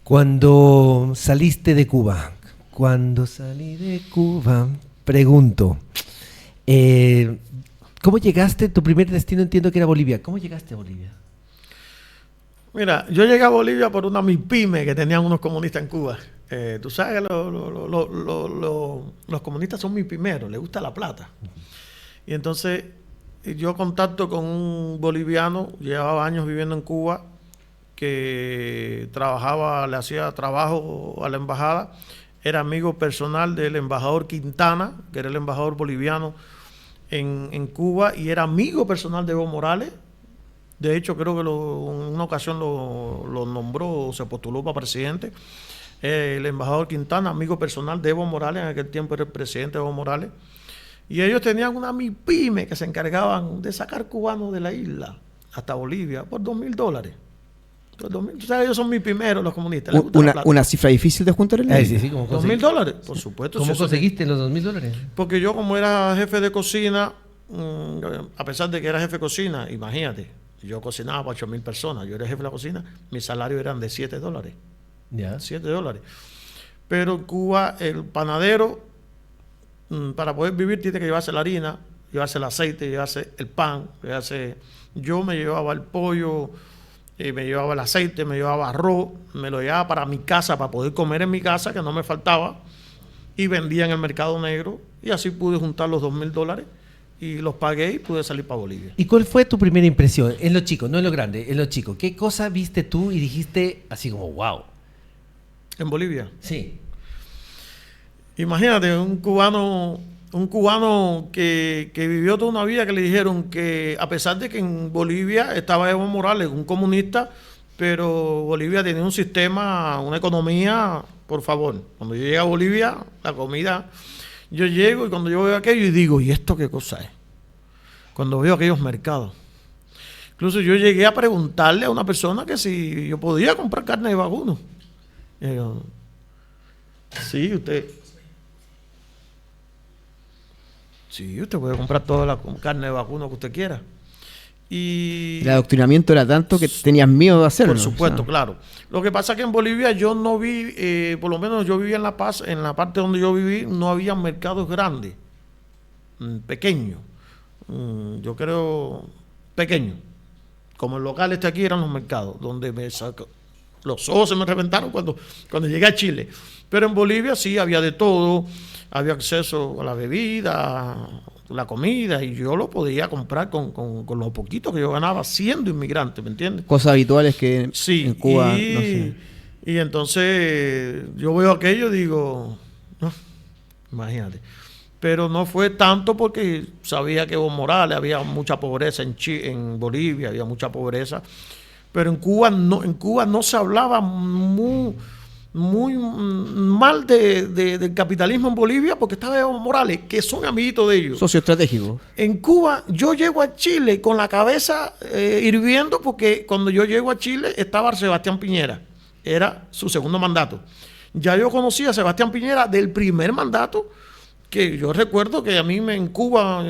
[SPEAKER 2] Cuando salí de Cuba, pregunto, ¿cómo llegaste? Tu primer destino entiendo que era Bolivia. ¿Cómo llegaste a Bolivia?
[SPEAKER 4] Mira, yo llegué a Bolivia por una MIPYME que tenían unos comunistas en Cuba. Tú sabes que los comunistas son MIPYMeros, les gusta la plata. Y entonces yo contacto con un boliviano, llevaba años viviendo en Cuba, que le hacía trabajo a la embajada, era amigo personal del embajador Quintana, que era el embajador boliviano en Cuba, y era amigo personal de Evo Morales. De hecho, creo que en una ocasión lo nombró, se postuló para presidente. El embajador Quintana, amigo personal de Evo Morales, en aquel tiempo era el presidente Evo Morales. Y ellos tenían una MIPYME que se encargaban de sacar cubanos de la isla hasta Bolivia por $2,000. Tú sabes, ellos son MIPYMeros, los comunistas.
[SPEAKER 3] Una cifra difícil de juntar en la isla.
[SPEAKER 2] Sí,
[SPEAKER 4] $2,000, por supuesto.
[SPEAKER 2] ¿Cómo conseguiste los $2,000?
[SPEAKER 4] Porque yo, como era jefe de cocina, a pesar de que era jefe de cocina, imagínate, yo cocinaba para 8,000 personas, yo era jefe de la cocina, mi salario eran de $7.
[SPEAKER 2] Ya.
[SPEAKER 4] $7. Pero en Cuba, el panadero, para poder vivir, tiene que llevarse la harina, llevarse el aceite, llevarse el pan, yo me llevaba el pollo, me llevaba el aceite, me llevaba arroz, me lo llevaba para mi casa, para poder comer en mi casa, que no me faltaba, y vendía en el mercado negro, y así pude juntar los $2,000 y los pagué y pude salir para Bolivia.
[SPEAKER 2] ¿Y cuál fue tu primera impresión? En lo chico, no en lo grande, en lo chico. ¿Qué cosa viste tú y dijiste así como, wow?
[SPEAKER 4] ¿En Bolivia?
[SPEAKER 2] Sí.
[SPEAKER 4] Imagínate, un cubano que vivió toda una vida, que le dijeron que, a pesar de que en Bolivia estaba Evo Morales, un comunista, pero Bolivia tenía un sistema, una economía, por favor. Cuando yo llegué a Bolivia, la comida, yo llego y cuando yo veo aquello y digo, ¿y esto qué cosa es? Cuando veo aquellos mercados. Incluso yo llegué a preguntarle a una persona que si yo podía comprar carne de vacuno. Y yo, sí, usted puede comprar toda la carne de vacuno que usted quiera. Y
[SPEAKER 3] el adoctrinamiento era tanto que tenías miedo de hacerlo.
[SPEAKER 4] por supuesto,
[SPEAKER 3] o sea.
[SPEAKER 4] claro. Lo que pasa es que en Bolivia yo no vi, por lo menos yo vivía en La Paz, en la parte donde yo viví, no había mercados grandes, pequeños. Yo creo pequeños. Como el local este aquí eran los mercados, donde los ojos se me reventaron cuando llegué a Chile. Pero en Bolivia sí había de todo, había acceso a la bebida, la comida, y yo lo podía comprar con lo poquito que yo ganaba siendo inmigrante, ¿me entiendes?
[SPEAKER 3] Cosas habituales que
[SPEAKER 4] Sí,
[SPEAKER 3] en Cuba no sé.
[SPEAKER 4] y entonces yo veo aquello y digo, no, imagínate. Pero no fue tanto porque sabía que Evo Morales, había mucha pobreza en Bolivia, había mucha pobreza, pero en Cuba no se hablaba muy mal del capitalismo en Bolivia porque estaba Evo Morales, que son amiguitos de ellos.
[SPEAKER 3] Socio estratégico.
[SPEAKER 4] En Cuba, yo llego a Chile con la cabeza hirviendo porque cuando yo llego a Chile estaba Sebastián Piñera. Era su segundo mandato. Ya yo conocía a Sebastián Piñera del primer mandato, que yo recuerdo que a mí en Cuba,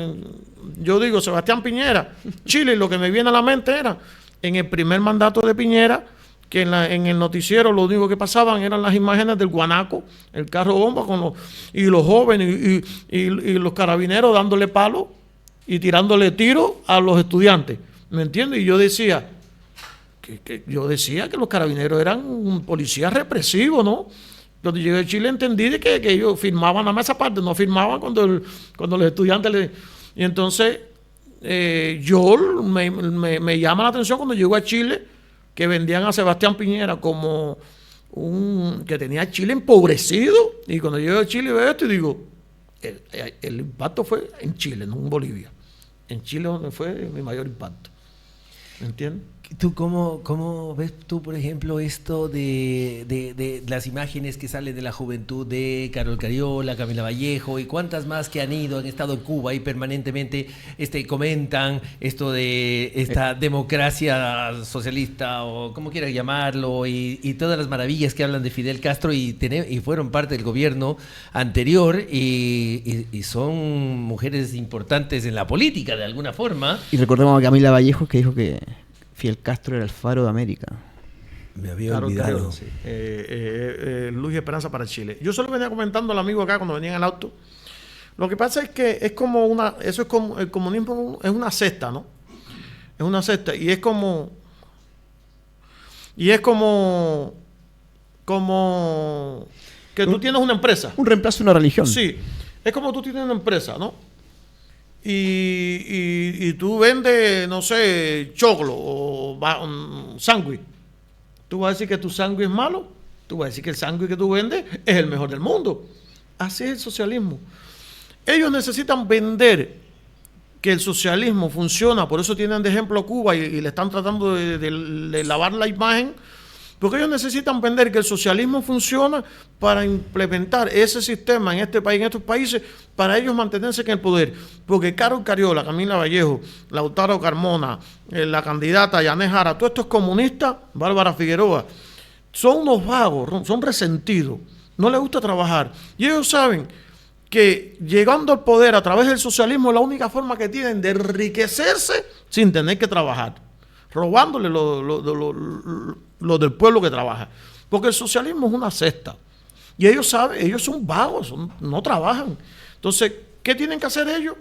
[SPEAKER 4] yo digo Sebastián Piñera, Chile, y lo que me viene a la mente era, en el primer mandato de Piñera, que en el noticiero lo único que pasaban eran las imágenes del guanaco, el carro bomba y los jóvenes y los carabineros dándole palo y tirándole tiros a los estudiantes, ¿me entiendes? Y yo decía que los carabineros eran policías represivos, ¿no? Cuando llegué a Chile entendí de que ellos firmaban nada más esa parte, no firmaban cuando los estudiantes Y entonces me llama la atención cuando llego a Chile que vendían a Sebastián Piñera como que tenía a Chile empobrecido, y cuando llego a Chile veo esto y digo, el impacto fue en Chile, no en Bolivia. En Chile donde fue mi mayor impacto. ¿Me entiendes?
[SPEAKER 2] ¿Tú cómo ves tú, por ejemplo, esto de las imágenes que salen de la juventud de Carol Cariola, Camila Vallejo y cuántas más que han estado en Cuba y permanentemente comentan esto de esta democracia socialista o como quieras llamarlo y todas las maravillas que hablan de Fidel Castro y fueron parte del gobierno anterior y son mujeres importantes en la política de alguna forma?
[SPEAKER 3] Y recordemos a Camila Vallejo que dijo que Fidel Castro era el faro de América.
[SPEAKER 2] Me había olvidado.
[SPEAKER 4] Sí. Luz y esperanza para Chile. Yo solo venía comentando al amigo acá cuando venía en el auto. Lo que pasa es que es como el comunismo es una secta, ¿no? Es una secta y es como que tú tienes una empresa.
[SPEAKER 3] Un reemplazo de una religión.
[SPEAKER 4] Sí, es como tú tienes una empresa, ¿no? Y tú vendes, no sé, choclo o sándwich. ¿Tú vas a decir que tu sándwich es malo? Tú vas a decir que el sándwich que tú vendes es el mejor del mundo. Así es el socialismo. Ellos necesitan vender que el socialismo funciona, por eso tienen de ejemplo Cuba y le están tratando de lavar la imagen, porque ellos necesitan vender que el socialismo funciona para implementar ese sistema en este país, en estos países, para ellos mantenerse en el poder. Porque Carol Cariola, Camila Vallejo, Lautaro Carmona, la candidata Yanez Jara, todos estos comunistas, Bárbara Figueroa, son unos vagos, son resentidos, no les gusta trabajar. Y ellos saben que llegando al poder a través del socialismo es la única forma que tienen de enriquecerse sin tener que trabajar, robándole lo del pueblo que trabaja. Porque el socialismo es una secta. Y ellos saben, ellos son vagos, no trabajan. Entonces, ¿qué tienen que hacer ellos?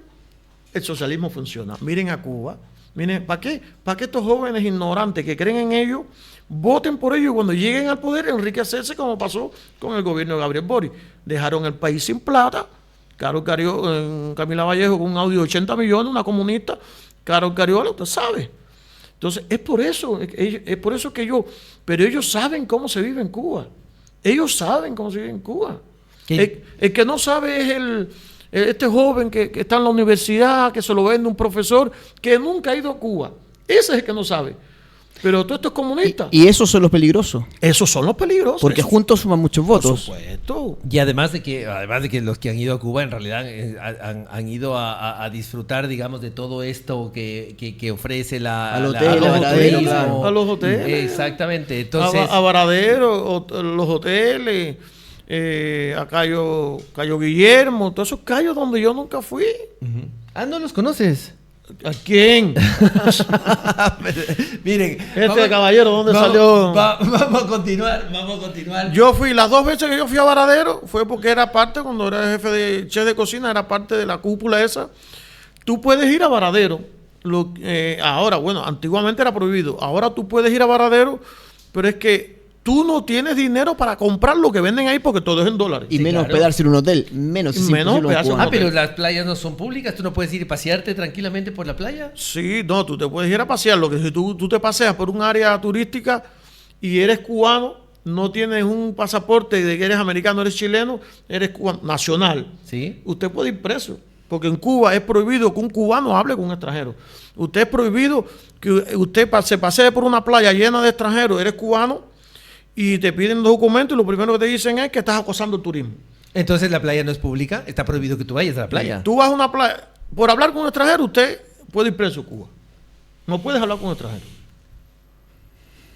[SPEAKER 4] El socialismo funciona. Miren a Cuba. Miren, ¿para qué? Para que estos jóvenes ignorantes que creen en ellos voten por ellos y cuando lleguen al poder enriquecerse como pasó con el gobierno de Gabriel Boric. Dejaron el país sin plata. Camila Vallejo con un audio de 80 millones, una comunista. Carol Cariola, usted sabe. Entonces, es por eso que pero ellos saben cómo se vive en Cuba. Ellos saben cómo se vive en Cuba. El que no sabe es este joven que está en la universidad, que se lo vende un profesor, que nunca ha ido a Cuba. Ese es el que no sabe. Pero todo esto es comunista.
[SPEAKER 3] Y esos son los peligrosos.
[SPEAKER 4] Esos son los peligrosos.
[SPEAKER 3] Porque
[SPEAKER 4] Esos-
[SPEAKER 3] juntos suman muchos
[SPEAKER 4] Por
[SPEAKER 3] votos.
[SPEAKER 4] supuesto.
[SPEAKER 2] Y además de que los que han ido a Cuba en realidad han ido a disfrutar, digamos, de todo esto que ofrece
[SPEAKER 3] Al hotel,
[SPEAKER 2] a
[SPEAKER 3] a Varadero,
[SPEAKER 2] turismo.
[SPEAKER 3] claro.
[SPEAKER 4] A los hoteles.
[SPEAKER 2] Exactamente. Entonces,
[SPEAKER 4] A Varadero, los hoteles, a Cayo Guillermo, todos esos callos donde yo nunca fui.
[SPEAKER 2] ¿no los conoces?
[SPEAKER 4] ¿A quién?
[SPEAKER 2] Miren,
[SPEAKER 4] Caballero, ¿dónde salió?
[SPEAKER 2] Vamos a continuar.
[SPEAKER 4] Yo fui, las 2 veces que yo fui a Varadero, fue porque era parte, cuando era jefe de chef de cocina, era parte de la cúpula esa. Tú puedes ir a Varadero. Ahora, bueno, antiguamente era prohibido. Ahora tú puedes ir a Varadero, pero es que tú no tienes dinero para comprar lo que venden ahí porque todo es en dólares.
[SPEAKER 3] Y
[SPEAKER 2] Sí,
[SPEAKER 3] menos
[SPEAKER 2] claro.
[SPEAKER 3] hospedarse en un hotel. Menos
[SPEAKER 4] hospedarse en un
[SPEAKER 2] Pero
[SPEAKER 4] hotel.
[SPEAKER 2] las playas no son públicas. ¿Tú no puedes ir y pasearte tranquilamente por la playa?
[SPEAKER 4] Sí, no, tú te puedes ir a pasear. Lo que si tú te paseas por un área turística y eres cubano, no tienes un pasaporte de que eres americano, eres chileno, eres cubano, nacional.
[SPEAKER 2] Sí.
[SPEAKER 4] Usted puede ir preso. Porque en Cuba es prohibido que un cubano hable con un extranjero. Usted es prohibido que usted se pasee por una playa llena de extranjeros, eres cubano, y te piden documentos y lo primero que te dicen es que estás acosando el turismo.
[SPEAKER 2] Entonces la playa no es pública. Está prohibido que tú vayas a la playa.
[SPEAKER 4] Tú vas a una playa, por hablar con un extranjero, usted puede ir preso a Cuba. No puedes hablar con un extranjero.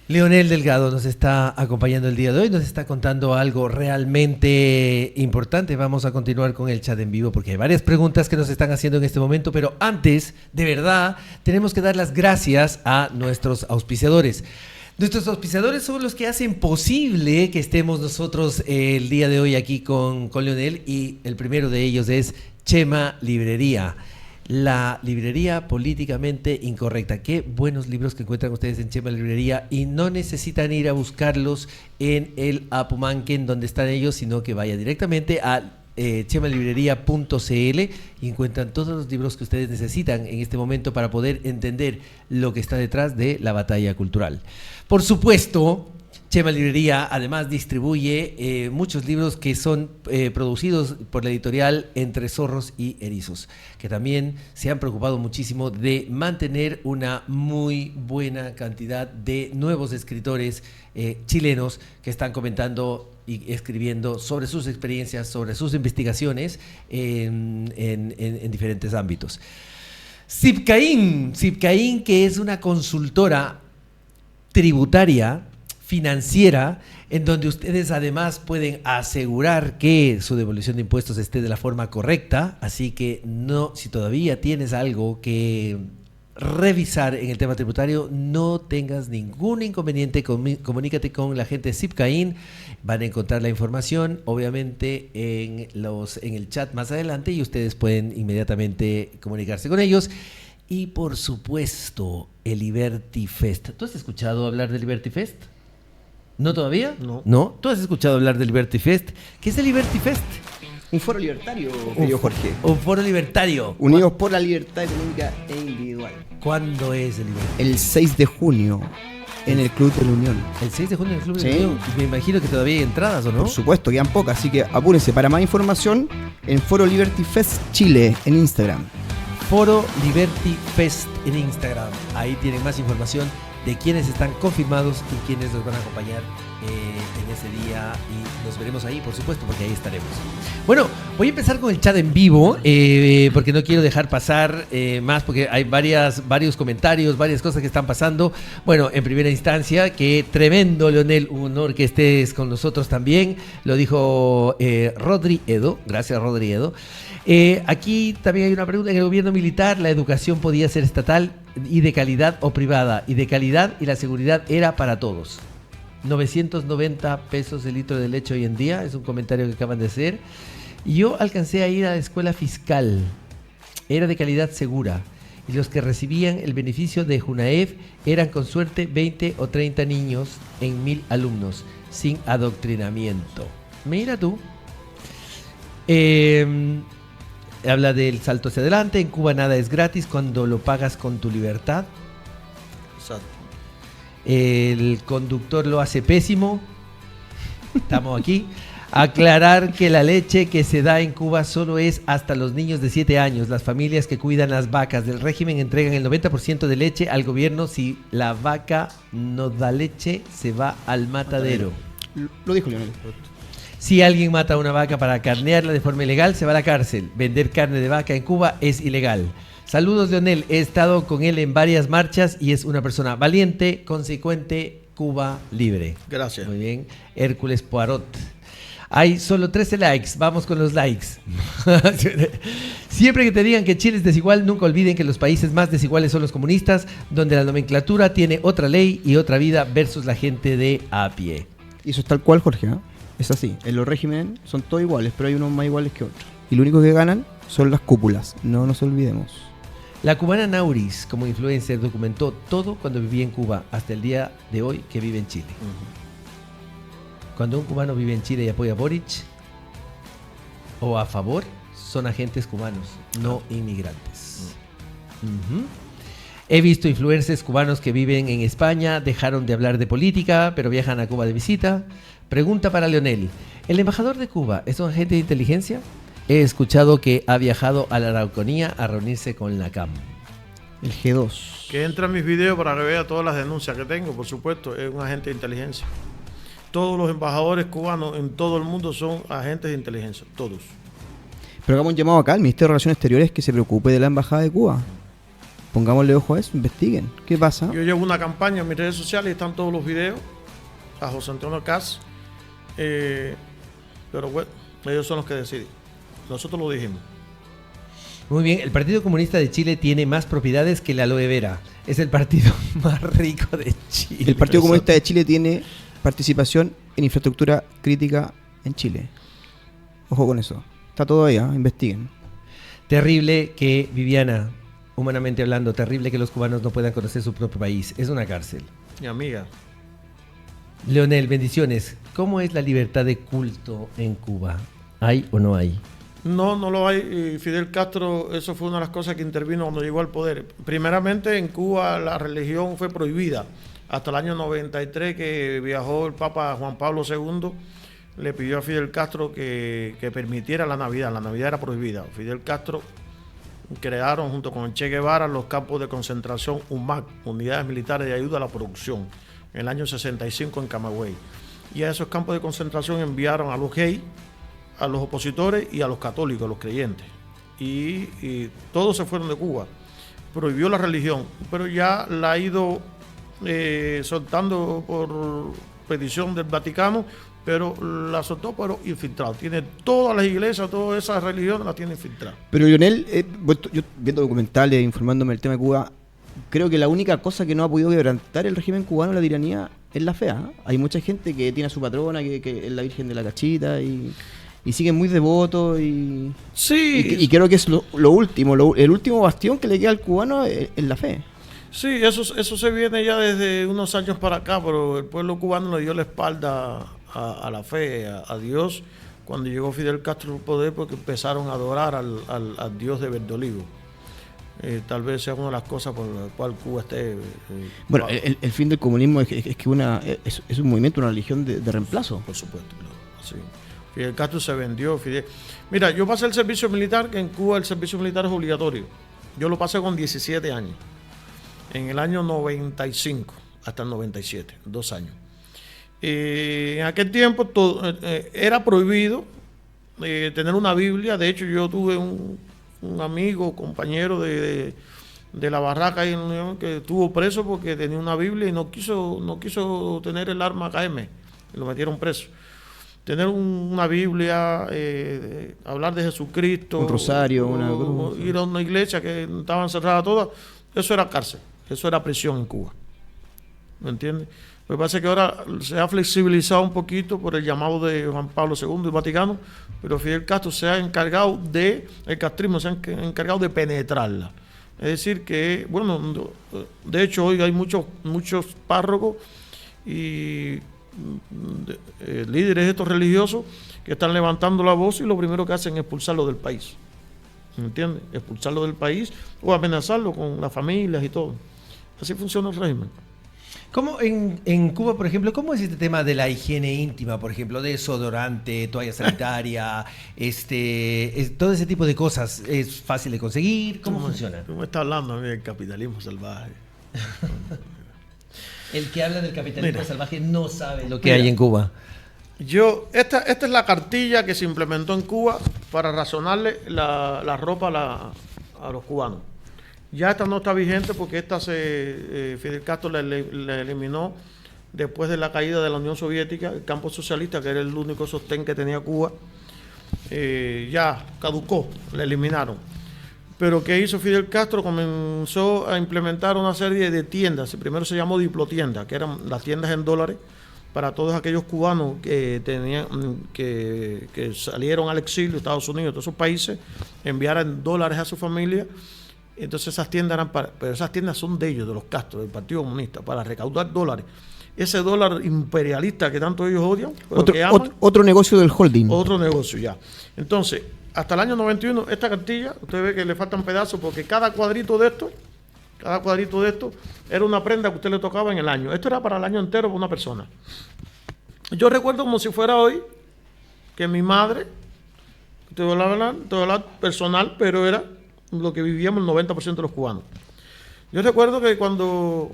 [SPEAKER 2] Leonel Delgado nos está acompañando el día de hoy, nos está contando algo realmente importante. Vamos a continuar con el chat en vivo porque hay varias preguntas que nos están haciendo en este momento, pero antes, de verdad, tenemos que dar las gracias a nuestros auspiciadores. Nuestros auspiciadores son los que hacen posible que estemos nosotros el día de hoy aquí con Leonel, y el primero de ellos es Chema Librería. La librería políticamente incorrecta. Qué buenos libros que encuentran ustedes en Chema Librería, y no necesitan ir a buscarlos en el Apumanquen donde están ellos, sino que vaya directamente a chemalibrería.cl y encuentran todos los libros que ustedes necesitan en este momento para poder entender lo que está detrás de la batalla cultural. Por supuesto, Chema Librería además distribuye muchos libros que son producidos por la editorial Entre Zorros y Erizos, que también se han preocupado muchísimo de mantener una muy buena cantidad de nuevos escritores chilenos que están comentando y escribiendo sobre sus experiencias, sobre sus investigaciones en diferentes ámbitos. Cipcaín, que es una consultora tributaria, financiera, en donde ustedes además pueden asegurar que su devolución de impuestos esté de la forma correcta. Así que no, si todavía tienes algo que revisar en el tema tributario, no tengas ningún inconveniente, comunícate con la gente de Cipcaín. Van a encontrar la información obviamente en el chat más adelante, y ustedes pueden inmediatamente comunicarse con ellos. Y por supuesto, el Liberty Fest. ¿Tú has escuchado hablar del Liberty Fest? ¿No todavía? No. ¿Tú has escuchado hablar del Liberty Fest? ¿Qué es el Liberty Fest?
[SPEAKER 3] Un foro libertario, querido Jorge.
[SPEAKER 2] Un foro libertario.
[SPEAKER 3] Unidos por la libertad económica e individual.
[SPEAKER 2] ¿Cuándo es el Liberty?
[SPEAKER 3] El 6 de junio en el Club de la Unión.
[SPEAKER 2] El 6 de junio en el Club de
[SPEAKER 3] Sí.
[SPEAKER 2] la Unión. Me imagino que todavía hay entradas, ¿o no?
[SPEAKER 3] Por supuesto, quedan pocas, así que apúrense. Para más información, en Foro Liberty Fest Chile en Instagram.
[SPEAKER 2] Foro Liberty Fest en Instagram. Ahí tienen más información de quiénes están confirmados y quiénes nos van a acompañar en ese día, y nos veremos ahí, por supuesto, porque ahí estaremos. Bueno, voy a empezar con el chat en vivo, porque no quiero dejar pasar más, porque hay varios comentarios, varias cosas que están pasando. Bueno, en primera instancia, que tremendo, Leonel, un honor que estés con nosotros también. Lo dijo Rodri Edo. Gracias, Rodri Edo. Aquí también hay una pregunta. En el gobierno militar, la educación podía ser estatal y de calidad o privada, y de calidad, y la seguridad era para todos. 990 pesos el litro de leche hoy en día, es un comentario que acaban de hacer. Y yo alcancé a ir a la escuela fiscal, era de calidad segura, y los que recibían el beneficio de Junaef eran con suerte 20 o 30 niños en 1000 alumnos, sin adoctrinamiento. Mira tú. Habla del salto hacia adelante. En Cuba nada es gratis cuando lo pagas con tu libertad.
[SPEAKER 4] Exacto.
[SPEAKER 2] El conductor lo hace pésimo. Estamos aquí. Aclarar que la leche que se da en Cuba solo es hasta los niños de 7 años. Las familias que cuidan las vacas del régimen entregan el 90% de leche al gobierno. Si la vaca no da leche, se va al matadero.
[SPEAKER 3] Lo dijo Leonel.
[SPEAKER 2] Si alguien mata a una vaca para carnearla de forma ilegal, se va a la cárcel. Vender carne de vaca en Cuba es ilegal. Saludos, Leonel. He estado con él en varias marchas y es una persona valiente, consecuente, Cuba libre.
[SPEAKER 4] Gracias.
[SPEAKER 2] Muy bien. Hércules Poirot. Hay solo 13 likes. Vamos con los likes. Siempre que te digan que Chile es desigual, nunca olviden que los países más desiguales son los comunistas, donde la nomenclatura tiene otra ley y otra vida versus la gente de a pie.
[SPEAKER 3] Y eso es tal cual, Jorge, ¿eh? Es así. En los regímenes son todos iguales, pero hay unos más iguales que otros. Y lo único que ganan son las cúpulas. No nos olvidemos.
[SPEAKER 2] La cubana Nauris, como influencer, documentó todo cuando vivía en Cuba, hasta el día de hoy que vive en Chile. Cuando un cubano vive en Chile y apoya a Boric, o a favor, son agentes cubanos, no inmigrantes. He visto influencers cubanos que viven en España, dejaron de hablar de política, pero viajan a Cuba de visita. Pregunta para Leonel. ¿El embajador de Cuba es un agente de inteligencia? He escuchado que ha viajado a la Araucanía a reunirse con la CAM.
[SPEAKER 3] El G2.
[SPEAKER 4] Que entra en mis videos para que vea todas las denuncias que tengo, por supuesto, es un agente de inteligencia. Todos los embajadores cubanos en todo el mundo son agentes de inteligencia, todos.
[SPEAKER 3] Pero hagamos un llamado acá al Ministerio de Relaciones Exteriores que se preocupe de la Embajada de Cuba. Pongámosle ojo a eso, investiguen. ¿Qué pasa?
[SPEAKER 4] Yo llevo una campaña en mis redes sociales y están todos los videos a José Antonio Cas. Pero bueno, ellos son los que deciden. Nosotros lo dijimos.
[SPEAKER 2] Muy bien, el Partido Comunista de Chile tiene más propiedades que la aloe vera. Es el partido más rico de Chile.
[SPEAKER 3] El Partido Comunista de Chile tiene participación en infraestructura crítica en Chile. Ojo con eso. Está todo ahí, investiguen.
[SPEAKER 2] Terrible que, Viviana, humanamente hablando, terrible que los cubanos no puedan conocer su propio país. Es una cárcel.
[SPEAKER 4] Mi amiga.
[SPEAKER 2] Leonel, bendiciones. ¿Cómo es la libertad de culto en Cuba? ¿Hay o no hay?
[SPEAKER 4] No, no lo hay. Y Fidel Castro, eso fue una de las cosas que intervino cuando llegó al poder. Primeramente, en Cuba la religión fue prohibida. Hasta el año 93, que viajó el Papa Juan Pablo II, le pidió a Fidel Castro que permitiera la Navidad. La Navidad era prohibida. Fidel Castro crearon junto con el Che Guevara los campos de concentración UMAC, Unidades Militares de Ayuda a la Producción, en el año 65 en Camagüey. Y a esos campos de concentración enviaron a los gays, a los opositores y a los católicos, a los creyentes. Y todos se fueron de Cuba. Prohibió la religión, pero ya la ha ido soltando por petición del Vaticano, pero la soltó, pero infiltrado. Tiene todas las iglesias, todas esas religiones las tiene infiltradas.
[SPEAKER 3] Pero Lionel, yo viendo documentales, informándome del tema de Cuba, creo que la única cosa que no ha podido quebrantar el régimen cubano, la tiranía, es la fe. ¿Eh? Hay mucha gente que tiene a su patrona, que es la Virgen de la Cachita, y siguen muy devotos.
[SPEAKER 4] Sí.
[SPEAKER 3] Y creo que es lo último, el último bastión que le queda al cubano es la fe.
[SPEAKER 4] Sí, eso se viene ya desde unos años para acá, pero el pueblo cubano le dio la espalda a la fe, a Dios, cuando llegó Fidel Castro al poder, porque empezaron a adorar al Dios de Verdolivo. Tal vez sea una de las cosas por las cuales Cuba esté...
[SPEAKER 3] bueno, el fin del comunismo es que es un movimiento, una religión de reemplazo.
[SPEAKER 4] Por supuesto, claro. Sí. Fidel Castro se vendió. Mira, yo pasé el servicio militar, que en Cuba el servicio militar es obligatorio. Yo lo pasé con 17 años. En el año 95 hasta el 97, 2 años. En aquel tiempo era prohibido tener una Biblia. De hecho, yo tuve un amigo, compañero de la barraca ahí en Unión, que estuvo preso porque tenía una Biblia y no quiso tener el arma KM. Y lo metieron preso. Tener una Biblia, hablar de Jesucristo,
[SPEAKER 3] un rosario,
[SPEAKER 4] ir a una iglesia que estaban cerradas todas, eso era cárcel, eso era prisión en Cuba. ¿Me entiendes? Lo que pasa es que ahora se ha flexibilizado un poquito por el llamado de Juan Pablo II del Vaticano, pero Fidel Castro se ha encargado el castrismo se ha encargado de penetrarla. Es decir que, bueno, de hecho hoy hay muchos párrocos y líderes estos religiosos que están levantando la voz y lo primero que hacen es expulsarlo del país. ¿Me entiendes? Expulsarlo del país o amenazarlo con las familias y todo. Así funciona el régimen.
[SPEAKER 2] ¿Cómo en Cuba, por ejemplo, cómo es este tema de la higiene íntima, por ejemplo, de desodorante, toalla sanitaria, todo ese tipo de cosas? ¿Es fácil de conseguir? ¿Cómo funciona?
[SPEAKER 4] ¿Cómo está hablando a mí del capitalismo salvaje?
[SPEAKER 2] El que habla del capitalismo salvaje no sabe lo que
[SPEAKER 4] Mira,
[SPEAKER 2] hay en Cuba.
[SPEAKER 4] Esta es la cartilla que se implementó en Cuba para razonarle la ropa a los cubanos. Ya esta no está vigente porque Fidel Castro la eliminó después de la caída de la Unión Soviética, el campo socialista, que era el único sostén que tenía Cuba. Ya caducó, la eliminaron. Pero ¿qué hizo Fidel Castro? Comenzó a implementar una serie de tiendas. Primero se llamó Diplotienda, que eran las tiendas en dólares para todos aquellos cubanos que salieron al exilio, Estados Unidos, todos esos países, enviaran dólares a su familia. Entonces esas tiendas pero esas tiendas son de ellos, de los Castro, del Partido Comunista, para recaudar dólares. Ese dólar imperialista que tanto ellos odian, pero que aman,
[SPEAKER 3] otro negocio del holding.
[SPEAKER 4] Otro negocio, ya. Entonces, hasta el año 91, esta cartilla, usted ve que le faltan pedazos porque cada cuadrito de esto era una prenda que usted le tocaba en el año. Esto era para el año entero para una persona. Yo recuerdo como si fuera hoy que mi madre, te voy a hablar personal, pero era lo que vivíamos el 90% de los cubanos. Yo recuerdo que cuando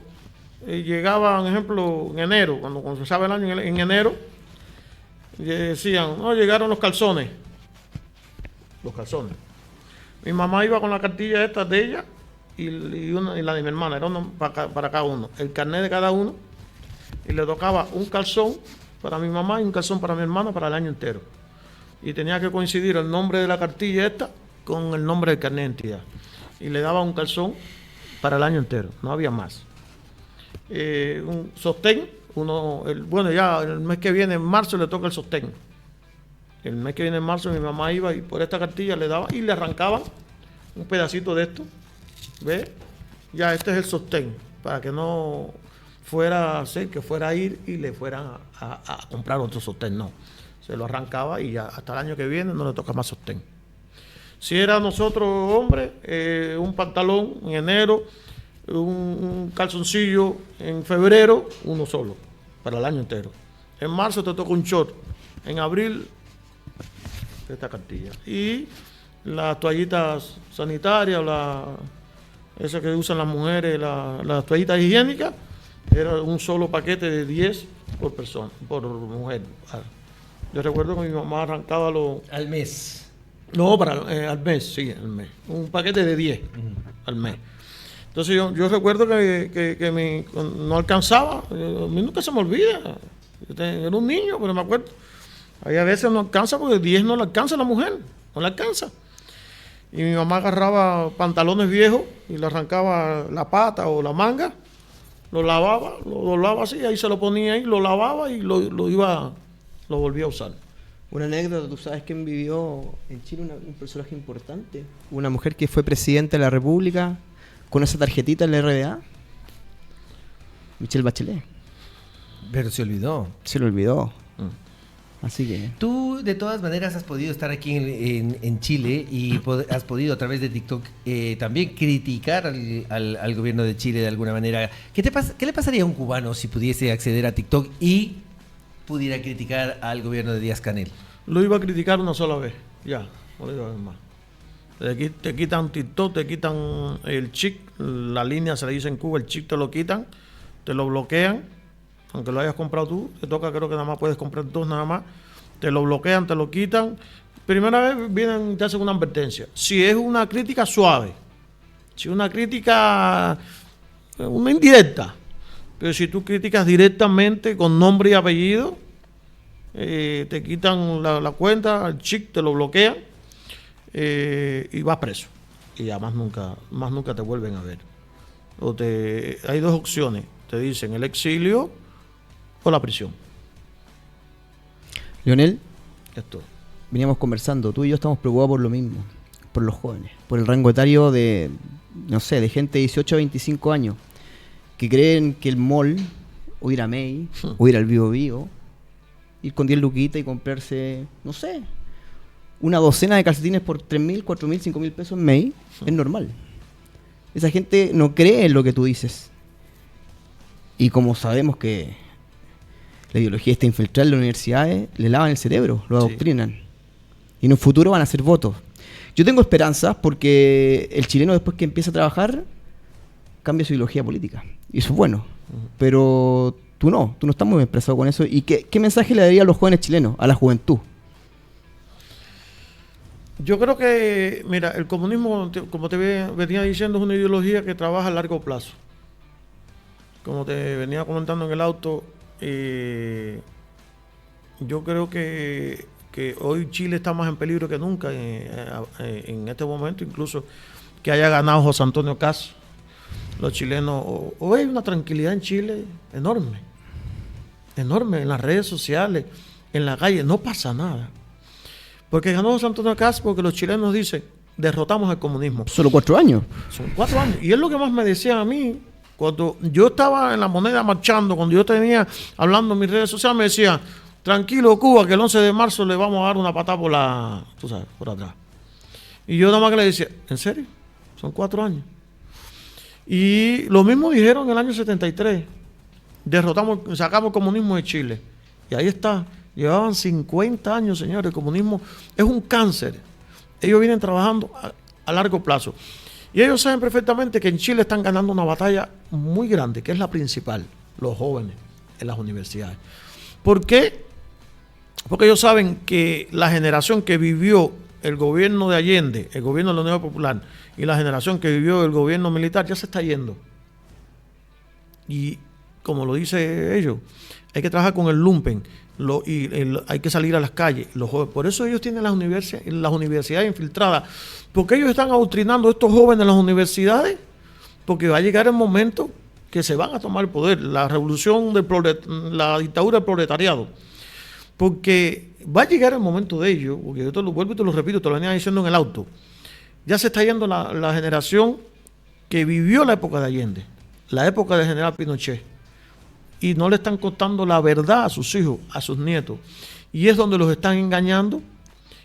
[SPEAKER 4] llegaba, por ejemplo, en enero, cuando comenzaba el año en enero, decían, no, llegaron los calzones. Los calzones. Mi mamá iba con la cartilla esta de ella y la de mi hermana, era uno para cada uno. El carnet de cada uno, y le tocaba un calzón para mi mamá y un calzón para mi hermana para el año entero. Y tenía que coincidir el nombre de la cartilla esta con el nombre del carnet de identidad. Y le daba un calzón para el año entero, no había más. Un sostén, ya el mes que viene, en marzo, le toca el sostén. El mes que viene, en marzo, mi mamá iba y por esta cartilla le daba y le arrancaban un pedacito de esto. ¿Ve? Ya este es el sostén, para que no fuera a hacer, que fuera a ir y le fueran a comprar otro sostén, no. Se lo arrancaba y ya hasta el año que viene no le toca más sostén. Si era nosotros, hombres, un pantalón en enero, un calzoncillo en febrero, uno solo, para el año entero. En marzo te toca un short, en abril, esta cartilla. Y las toallitas sanitarias, esas que usan las mujeres, las toallitas higiénicas, era un solo paquete de 10 por persona, por mujer. Yo recuerdo que mi mamá arrancaba
[SPEAKER 2] al mes.
[SPEAKER 4] No, al mes, sí, al mes. Un paquete de 10 al mes. Entonces yo recuerdo que no alcanzaba, a mí nunca se me olvida. Era un niño, pero me acuerdo. Hay a veces no alcanza porque 10 no le alcanza a la mujer, no le alcanza. Y mi mamá agarraba pantalones viejos y le arrancaba la pata o la manga, lo lavaba, lo doblaba así, ahí se lo ponía ahí, lo lavaba y lo volvía a usar.
[SPEAKER 3] Una anécdota, ¿tú sabes quién vivió en Chile un personaje importante? Una mujer que fue presidenta de la República con esa tarjetita en la RDA. Michelle Bachelet.
[SPEAKER 2] Pero se olvidó.
[SPEAKER 3] Se lo olvidó. Así que...
[SPEAKER 2] Tú, de todas maneras, has podido estar aquí en Chile y has podido, a través de TikTok, también criticar al gobierno de Chile de alguna manera. ¿Qué le pasaría a un cubano si pudiese acceder a TikTok y pudiera criticar al gobierno de Díaz-Canel?
[SPEAKER 4] Lo iba a criticar una sola vez, ya, no lo iba a ver más. Te quitan TikTok, te quitan el chip, la línea se le dice en Cuba, el chip te lo quitan, te lo bloquean, aunque lo hayas comprado tú, te toca, creo que nada más puedes comprar 2 nada más, te lo bloquean, te lo quitan. Primera vez vienen y te hacen una advertencia. Si es una crítica suave, si es una crítica, una indirecta, pero si tú criticas directamente con nombre y apellido, te quitan la cuenta, el chip te lo bloquean y vas preso. Y ya más nunca te vuelven a ver. Hay 2 opciones, te dicen el exilio o la prisión.
[SPEAKER 3] Leonel,
[SPEAKER 4] Esto.
[SPEAKER 3] veníamos conversando, tú y yo estamos preocupados por lo mismo, por los jóvenes, por el rango etario de gente de 18 a 25 años, que creen que el mall, o ir a May, o ir al Bio Bio, ir con 10 luquitas y comprarse, no sé, una docena de calcetines por 3.000, 4.000, 5.000 pesos en May, es normal. Esa gente no cree en lo que tú dices. Y como sabemos que la ideología está infiltrada en las universidades, le lavan el cerebro, lo adoctrinan. Y en un futuro van a hacer votos. Yo tengo esperanzas porque el chileno, después que empieza a trabajar, cambia su ideología política. Y eso es bueno. Pero tú no estás muy expresado con eso. ¿Y qué mensaje le daría a los jóvenes chilenos, a la juventud?
[SPEAKER 4] Yo creo que, mira, el comunismo, como te venía diciendo, es una ideología que trabaja a largo plazo. Como te venía comentando en el auto, yo creo que hoy Chile está más en peligro que nunca en este momento, incluso que haya ganado José Antonio Caz. Los chilenos, hoy hay una tranquilidad en Chile enorme, en las redes sociales, en la calle, no pasa nada. Porque ganó José Antonio Caz porque los chilenos dicen, derrotamos el comunismo.
[SPEAKER 3] Solo 4 años.
[SPEAKER 4] Son 4 años. Y es lo que más me decían a mí. Cuando yo estaba en La Moneda marchando, cuando yo tenía hablando en mis redes sociales, me decían, tranquilo Cuba, que el 11 de marzo le vamos a dar una patada por atrás. Y yo nada más que le decía, ¿en serio? Son 4 años. Y lo mismo dijeron en el año 73. Sacamos el comunismo de Chile. Y ahí está. Llevaban 50 años, señores. El comunismo es un cáncer. Ellos vienen trabajando a largo plazo. Y ellos saben perfectamente que en Chile están ganando una batalla muy grande, que es la principal, los jóvenes en las universidades. ¿Por qué? Porque ellos saben que la generación que vivió el gobierno de Allende, el gobierno de la Unión Popular, y la generación que vivió el gobierno militar ya se está yendo. Y como lo dice ellos, hay que trabajar con el lumpen, hay que salir a las calles, los jóvenes. Por eso ellos tienen las universidades infiltradas, porque ellos están adoctrinando a estos jóvenes en las universidades, porque va a llegar el momento que se van a tomar el poder, la revolución la dictadura del proletariado. Porque va a llegar el momento de ello, porque yo te lo vuelvo y te lo repito, te lo venía diciendo en el auto. Ya se está yendo la generación que vivió la época de Allende, la época del general Pinochet. Y no le están contando la verdad a sus hijos, a sus nietos. Y es donde los están engañando.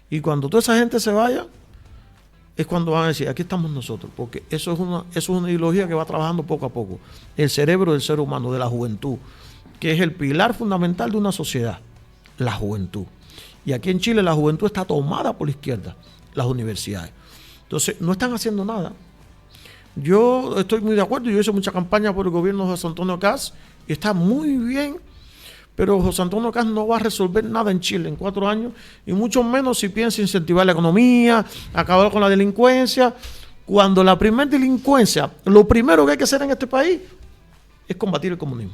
[SPEAKER 4] Y cuando toda esa gente se vaya, es cuando van a decir, aquí estamos nosotros. Porque eso es una ideología que va trabajando poco a poco. El cerebro del ser humano, de la juventud, que es el pilar fundamental de una sociedad, la juventud. Y aquí en Chile la juventud está tomada por la izquierda, las universidades. Entonces, no están haciendo nada. Yo estoy muy de acuerdo, yo hice mucha campaña por el gobierno de José Antonio Caz, y está muy bien, pero José Antonio Caz no va a resolver nada en Chile en 4 años, y mucho menos si piensa incentivar la economía, acabar con la delincuencia, cuando la primera delincuencia, lo primero que hay que hacer en este país es combatir el comunismo.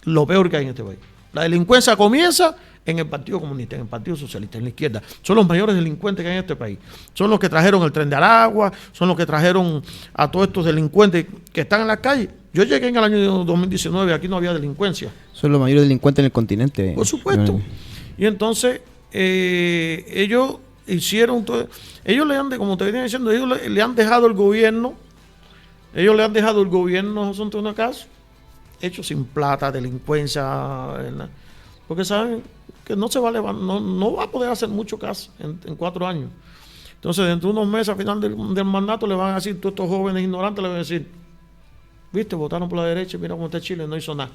[SPEAKER 4] Lo peor que hay en este país. La delincuencia comienza en el Partido Comunista, en el Partido Socialista, en la izquierda. Son los mayores delincuentes que hay en este país. Son los que trajeron el tren de Aragua, son los que trajeron a todos estos delincuentes que están en la calle. Yo llegué en el año 2019, aquí no había delincuencia.
[SPEAKER 3] Son los mayores delincuentes en el continente.
[SPEAKER 4] Por supuesto. Y entonces, ellos hicieron todo. Ellos le han, como te venía diciendo, ellos le han dejado el gobierno. Ellos le han dejado el gobierno a José Antonio Caz, hecho sin plata, delincuencia, porque saben que no se va a levantar, no va a poder hacer mucho caso en 4 años. Entonces, dentro de unos meses, al final del mandato, le van a decir, todos estos jóvenes ignorantes le van a decir, viste, votaron por la derecha, mira cómo está Chile, no hizo nada.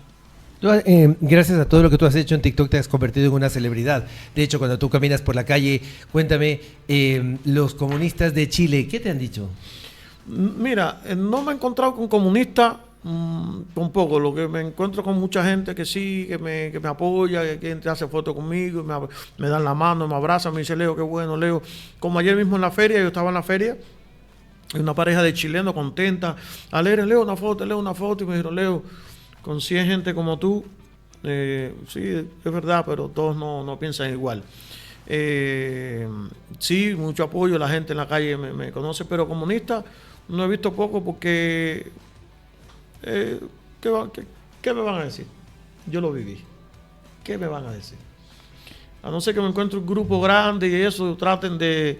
[SPEAKER 2] Gracias a todo lo que tú has hecho en TikTok, te has convertido en una celebridad. De hecho, cuando tú caminas por la calle, cuéntame, los comunistas de Chile, ¿qué te han dicho?
[SPEAKER 4] Mira, no me he encontrado con comunistas, con poco. Lo que me encuentro con mucha gente que sí, que me apoya, que hace fotos conmigo, me dan la mano, me abrazan, me dice, Leo, qué bueno, Leo. Como ayer mismo en la feria, yo estaba en la feria, y una pareja de chilenos contenta, alegre, Leo, una foto, y me dijeron, Leo, con 100 gente como tú, sí, es verdad, pero todos no piensan igual. Sí, mucho apoyo, la gente en la calle me conoce, pero comunista no he visto poco porque ¿qué me van a decir? Yo lo viví. ¿Qué me van a decir? A no ser que me encuentre un grupo grande y eso traten de...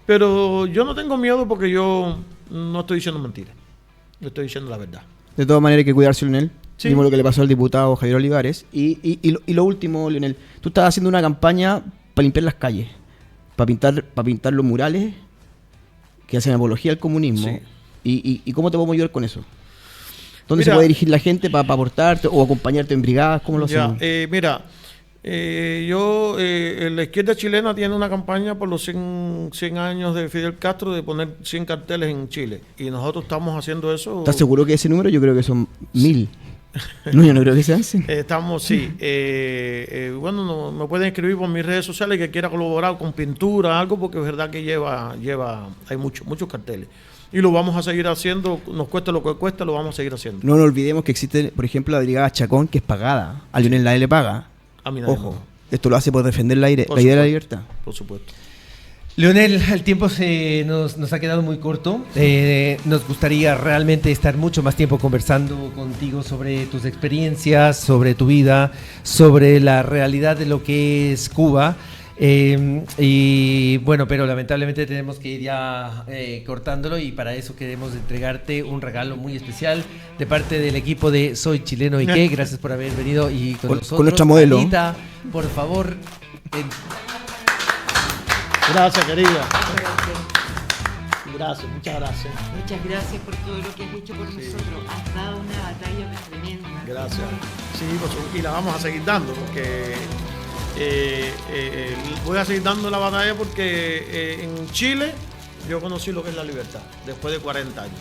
[SPEAKER 4] Pero yo no tengo miedo porque yo no estoy diciendo mentiras. Yo estoy diciendo la verdad.
[SPEAKER 3] De todas maneras hay que cuidarse, Leonel.
[SPEAKER 4] Sí.
[SPEAKER 3] Vimos lo que le pasó al diputado Javier Olivares. Y lo último, Leonel, tú estás haciendo una campaña para limpiar las calles, para pintar los murales que hacen apología al comunismo.
[SPEAKER 4] Sí.
[SPEAKER 3] ¿Y cómo te podemos ayudar con eso? ¿Dónde se puede dirigir la gente para aportarte o acompañarte en brigadas? ¿Cómo lo hacen?
[SPEAKER 4] Mira, la izquierda chilena tiene una campaña por los 100 años de Fidel Castro de poner 100 carteles en Chile. Y nosotros estamos haciendo eso.
[SPEAKER 3] ¿Estás seguro que ese número? Yo creo que son 1000. No, yo no creo que sean 100.
[SPEAKER 4] Estamos, sí. Bueno, me pueden escribir por mis redes sociales que quiera colaborar con pintura, algo, porque es verdad que hay muchos carteles. Y lo vamos a seguir haciendo, nos cuesta lo que cuesta, lo vamos a seguir haciendo.
[SPEAKER 3] No nos olvidemos que existe, por ejemplo, la brigada Chacón, que es pagada. A Lionel nadie le paga.
[SPEAKER 4] A mí nadie.
[SPEAKER 3] Ojo, esto lo hace por defender la idea de la libertad.
[SPEAKER 4] Por supuesto.
[SPEAKER 2] Leonel, el tiempo nos ha quedado muy corto. Nos gustaría realmente estar mucho más tiempo conversando contigo sobre tus experiencias, sobre tu vida, sobre la realidad de lo que es Cuba. Y bueno, pero lamentablemente tenemos que ir ya cortándolo, y para eso queremos entregarte un regalo muy especial de parte del equipo de Soy Chileno y qué. Gracias por haber venido y con nosotros.
[SPEAKER 3] Con nuestra modelo.
[SPEAKER 2] Anita, por favor.
[SPEAKER 4] Gracias, querida. Gracias, muchas gracias.
[SPEAKER 1] Muchas gracias por todo lo que has hecho por nosotros. Has dado una batalla tremenda.
[SPEAKER 4] Gracias. Sí, y la vamos a seguir dando, porque voy a seguir dando la batalla, porque en Chile yo conocí lo que es la libertad, después de 40 años.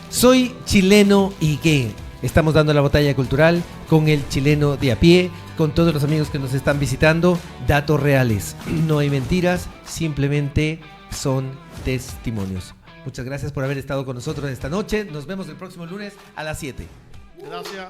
[SPEAKER 2] Soy chileno y qué. Estamos dando la batalla cultural con el chileno de a pie, con todos los amigos que nos están visitando. Datos reales, no hay mentiras, simplemente son testimonios. Muchas gracias por haber estado con nosotros esta noche. Nos vemos el próximo lunes a las 7.
[SPEAKER 4] Gracias.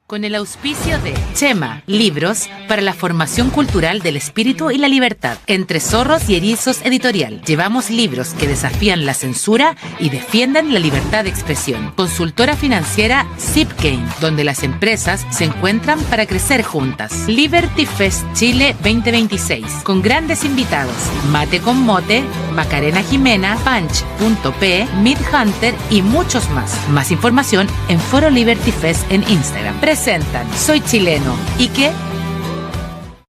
[SPEAKER 1] Con el auspicio de Chema, libros para la formación cultural del espíritu y la libertad. Entre Zorros y Erizos Editorial. Llevamos libros que desafían la censura y defienden la libertad de expresión. Consultora financiera Zipgain, donde las empresas se encuentran para crecer juntas. Liberty Fest Chile 2026, con grandes invitados: Mate con Mote, Macarena Jimena, Punch.p, Mid Hunter y muchos más. Más información en Foro Liberty Fest en Instagram. Presentan Soy Chileno y qué.